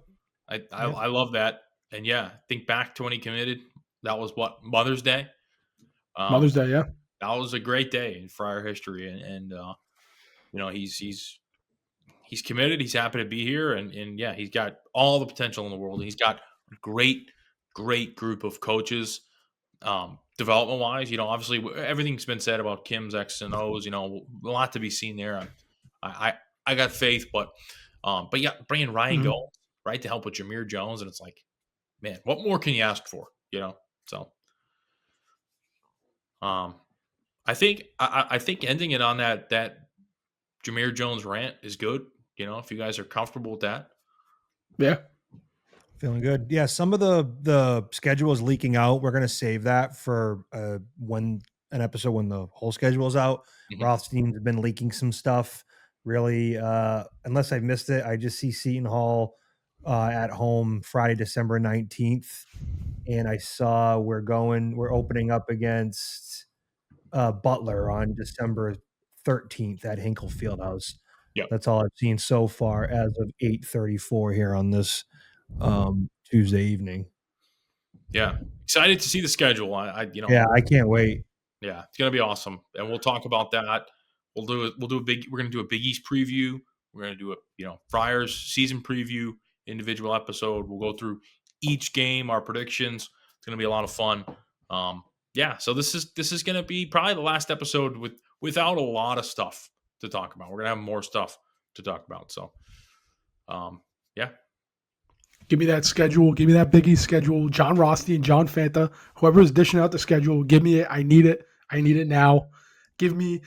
I love that. And yeah, think back to when he committed. That was what, Mother's Day? Mother's Day, yeah. That was a great day in Friar history. And he's committed. He's happy to be here. And yeah, he's got all the potential in the world. He's got a great group of coaches. Development wise, obviously everything's been said about Kim's X's and O's, a lot to be seen there. I got faith, but yeah, bringing Ryan Gold, right, to help with Jameer Jones. And it's like, man, what more can you ask for? So, I think ending it on that Jameer Jones rant is good. If you guys are comfortable with that. Yeah. Feeling good. Yeah, some of the schedule is leaking out. We're going to save that for when the whole schedule is out. Mm-hmm. Rothstein's been leaking some stuff. Really, unless I missed it, I just see Seton Hall at home Friday, December 19th. And I saw we're opening up against Butler on December 13th at Hinkle Fieldhouse. Yep. That's all I've seen so far as of 8:34 here on this Tuesday evening. Yeah, excited to see the schedule. I can't wait. Yeah, it's gonna be awesome, and we'll talk about that. We're gonna do a Big East preview. We're gonna do a Friars season preview, individual episode. We'll go through each game, our predictions. It's gonna be a lot of fun. So this is gonna be probably the last episode without a lot of stuff to talk about. We're gonna have more stuff to talk about. So, yeah. Give me that schedule. Give me that Big East schedule. John Rothstein, John Fanta, whoever is dishing out the schedule, give me it. I need it. I need it now. Give me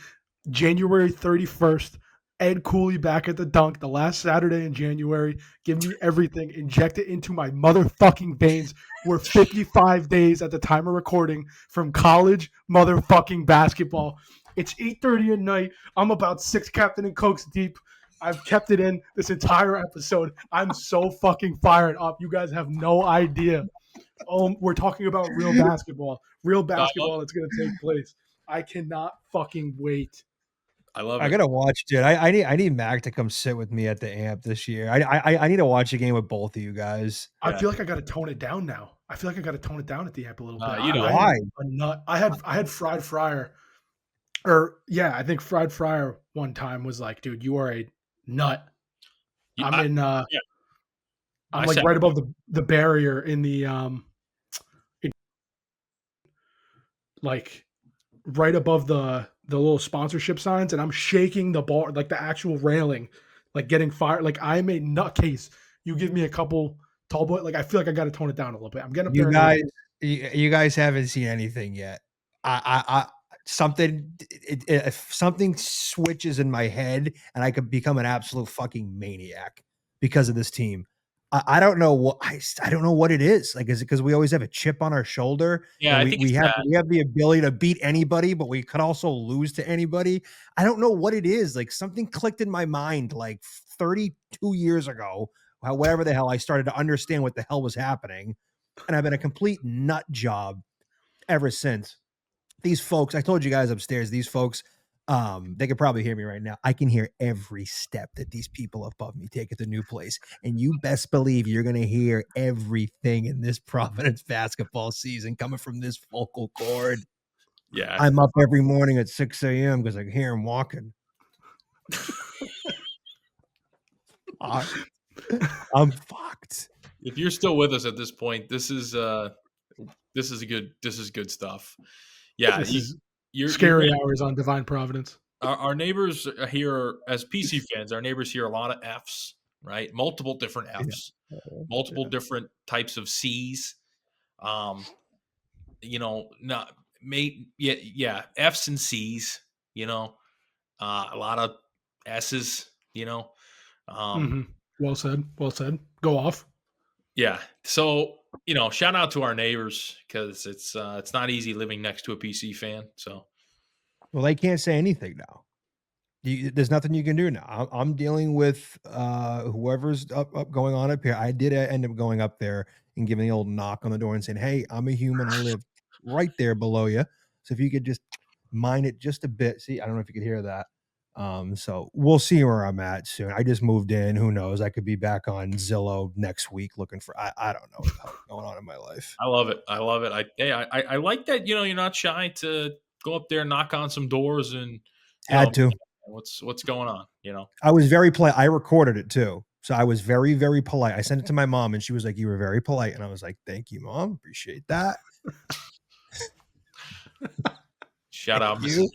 January 31st, Ed Cooley back at the Dunk, the last Saturday in January. Give me everything. Inject it into my motherfucking veins. We're 55 days at the time of recording from college motherfucking basketball. It's 8:30 at night. I'm about 6 Captain and Cokes deep. I've kept it in this entire episode. I'm so fucking fired up. You guys have no idea. We're talking about real basketball. Real basketball that's going to take place. I cannot fucking wait. I love it. I gotta watch, dude. I need Mac to come sit with me at the amp this year. I need to watch a game with both of you guys. I feel like I got to tone it down now. I feel like I got to tone it down at the amp a little bit. Why? I had Fried Friar, I think Fried Friar one time was like, dude, you are a nut. I'm like right above the barrier in the like right above the little sponsorship signs, and I'm shaking the bar, like the actual railing, like getting fired. Like I'm a nutcase. You give me a couple tall boy, like I feel like I got to tone it down a little bit. I'm getting up there. You guys haven't seen anything yet. If something switches in my head and I could become an absolute fucking maniac because of this team. I don't know what it is. Like, is it because we always have a chip on our shoulder? Yeah, we have the ability to beat anybody, but we could also lose to anybody. I don't know what it is. Like something clicked in my mind like 32 years ago, whatever the hell, I started to understand what the hell was happening. And I've been a complete nut job ever since. These folks, I told you guys upstairs, these folks, they could probably hear me right now. I can hear every step that these people above me take at the new place. And you best believe you're going to hear everything in this Providence basketball season coming from this vocal cord. Yeah. I'm up every morning at 6 a.m. because I can hear him walking. I'm fucked. If you're still with us at this point, this is good stuff. Yeah, you're scary hours on Divine Providence. Our neighbors here, as PC fans, our neighbors hear a lot of Fs, right? Multiple different Fs, multiple different types of Cs. Fs and Cs. A lot of S's. Well said. Go off. Yeah. So, shout out to our neighbors because it's not easy living next to a PC fan. So, Well, they can't say anything now. There's nothing you can do now. I'm dealing with whoever's up going on up here. I did end up going up there and giving the old knock on the door and saying, "Hey, I'm a human. I live right there below you. So if you could just mind it just a bit." See, I don't know if you could hear that. So we'll see where I'm at soon. I just moved in. Who knows? I could be back on Zillow next week looking for. I don't know what's going on in my life. I love it. I love it. I like that. You know, you're not shy to go up there, knock on some doors, and Had to. What's going on? You know, I was very polite. I recorded it too. So I was very, very polite. I sent it to my mom and she was like, "You were very polite." And I was like, "Thank you, Mom. Appreciate that." Shout out, you.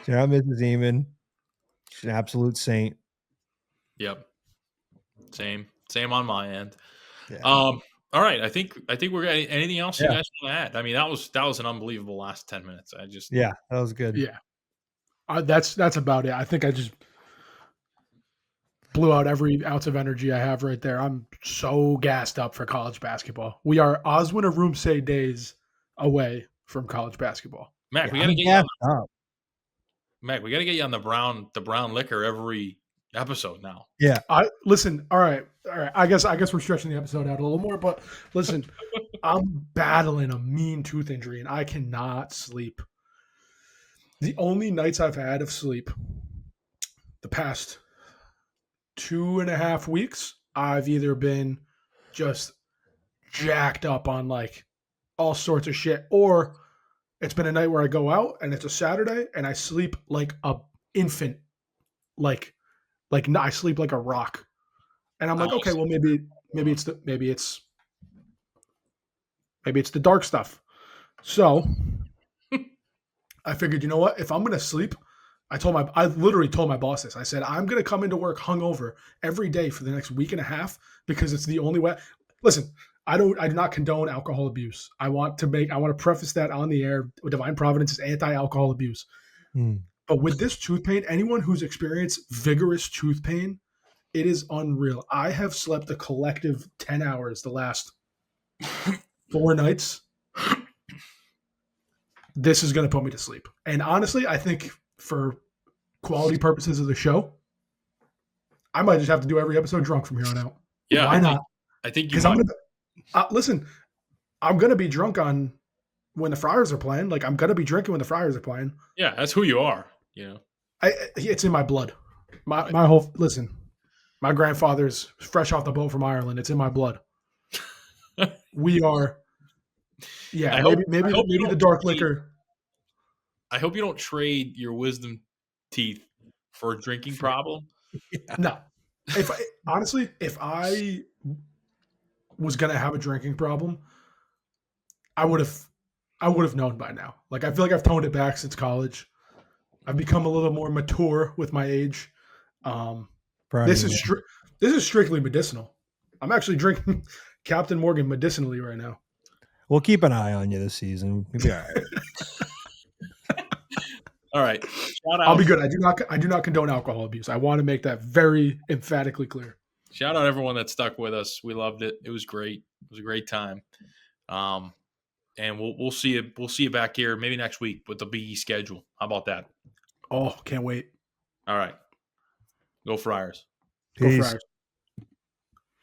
Shout out Mrs. Eamon. She's an absolute saint. Yep. Same on my end. Yeah. All right. I think we're anything else you guys want to add? I mean, that was an unbelievable last 10 minutes. That was good. Yeah. That's about it. I think I just blew out every ounce of energy I have right there. I'm so gassed up for college basketball. We are Oswin Erhun days away from college basketball. Mac, we gotta get you on Mac, we gotta get you on the brown liquor every episode now. Yeah. Listen, all right. I guess we're stretching the episode out a little more, but listen, I'm battling a mean tooth injury and I cannot sleep. The only nights I've had of sleep the past 2.5 weeks, I've either been just jacked up on like all sorts of shit, or it's been a night where I go out and it's a Saturday and I sleep like a infant, like I sleep like a rock, and I'm like, okay, well maybe it's the dark stuff. So I figured, you know what? If I'm gonna sleep, I literally told my boss this. I said, I'm gonna come into work hungover every day for the next week and a half because it's the only way. Listen, I do not condone alcohol abuse. I want to preface that on the air. Divine Providence is anti-alcohol abuse. But with this tooth pain, anyone who's experienced vigorous tooth pain, it is unreal. I have slept a collective 10 hours the last 4 nights. This is going to put me to sleep. And honestly, I think for quality purposes of the show, I might just have to do every episode drunk from here on out. Yeah. Why not? I think because I'm going to listen. I'm going to be drunk on when the Friars are playing. Like I'm going to be drinking when the Friars are playing. Yeah, that's who you are. You know, it's in my blood. My whole listen. My grandfather's fresh off the boat from Ireland. It's in my blood. We are. Yeah, maybe the dark liquor. I hope you don't trade your wisdom teeth for a drinking problem. Yeah. No. If I was gonna have a drinking problem, I would have known by now. Like I feel like I've toned it back since college. I've become a little more mature with my age. This is strictly medicinal. I'm actually drinking Captain Morgan medicinally right now. We'll keep an eye on you this season. We'll be all right. All right. Shout out. I'll be good. I do not condone alcohol abuse. I want to make that very emphatically clear. Shout out everyone that stuck with us. We loved it. It was great. It was a great time. And we'll see you. We'll see you back here maybe next week with the BE schedule. How about that? Oh, can't wait. All right. Go Friars. Peace. Go Friars.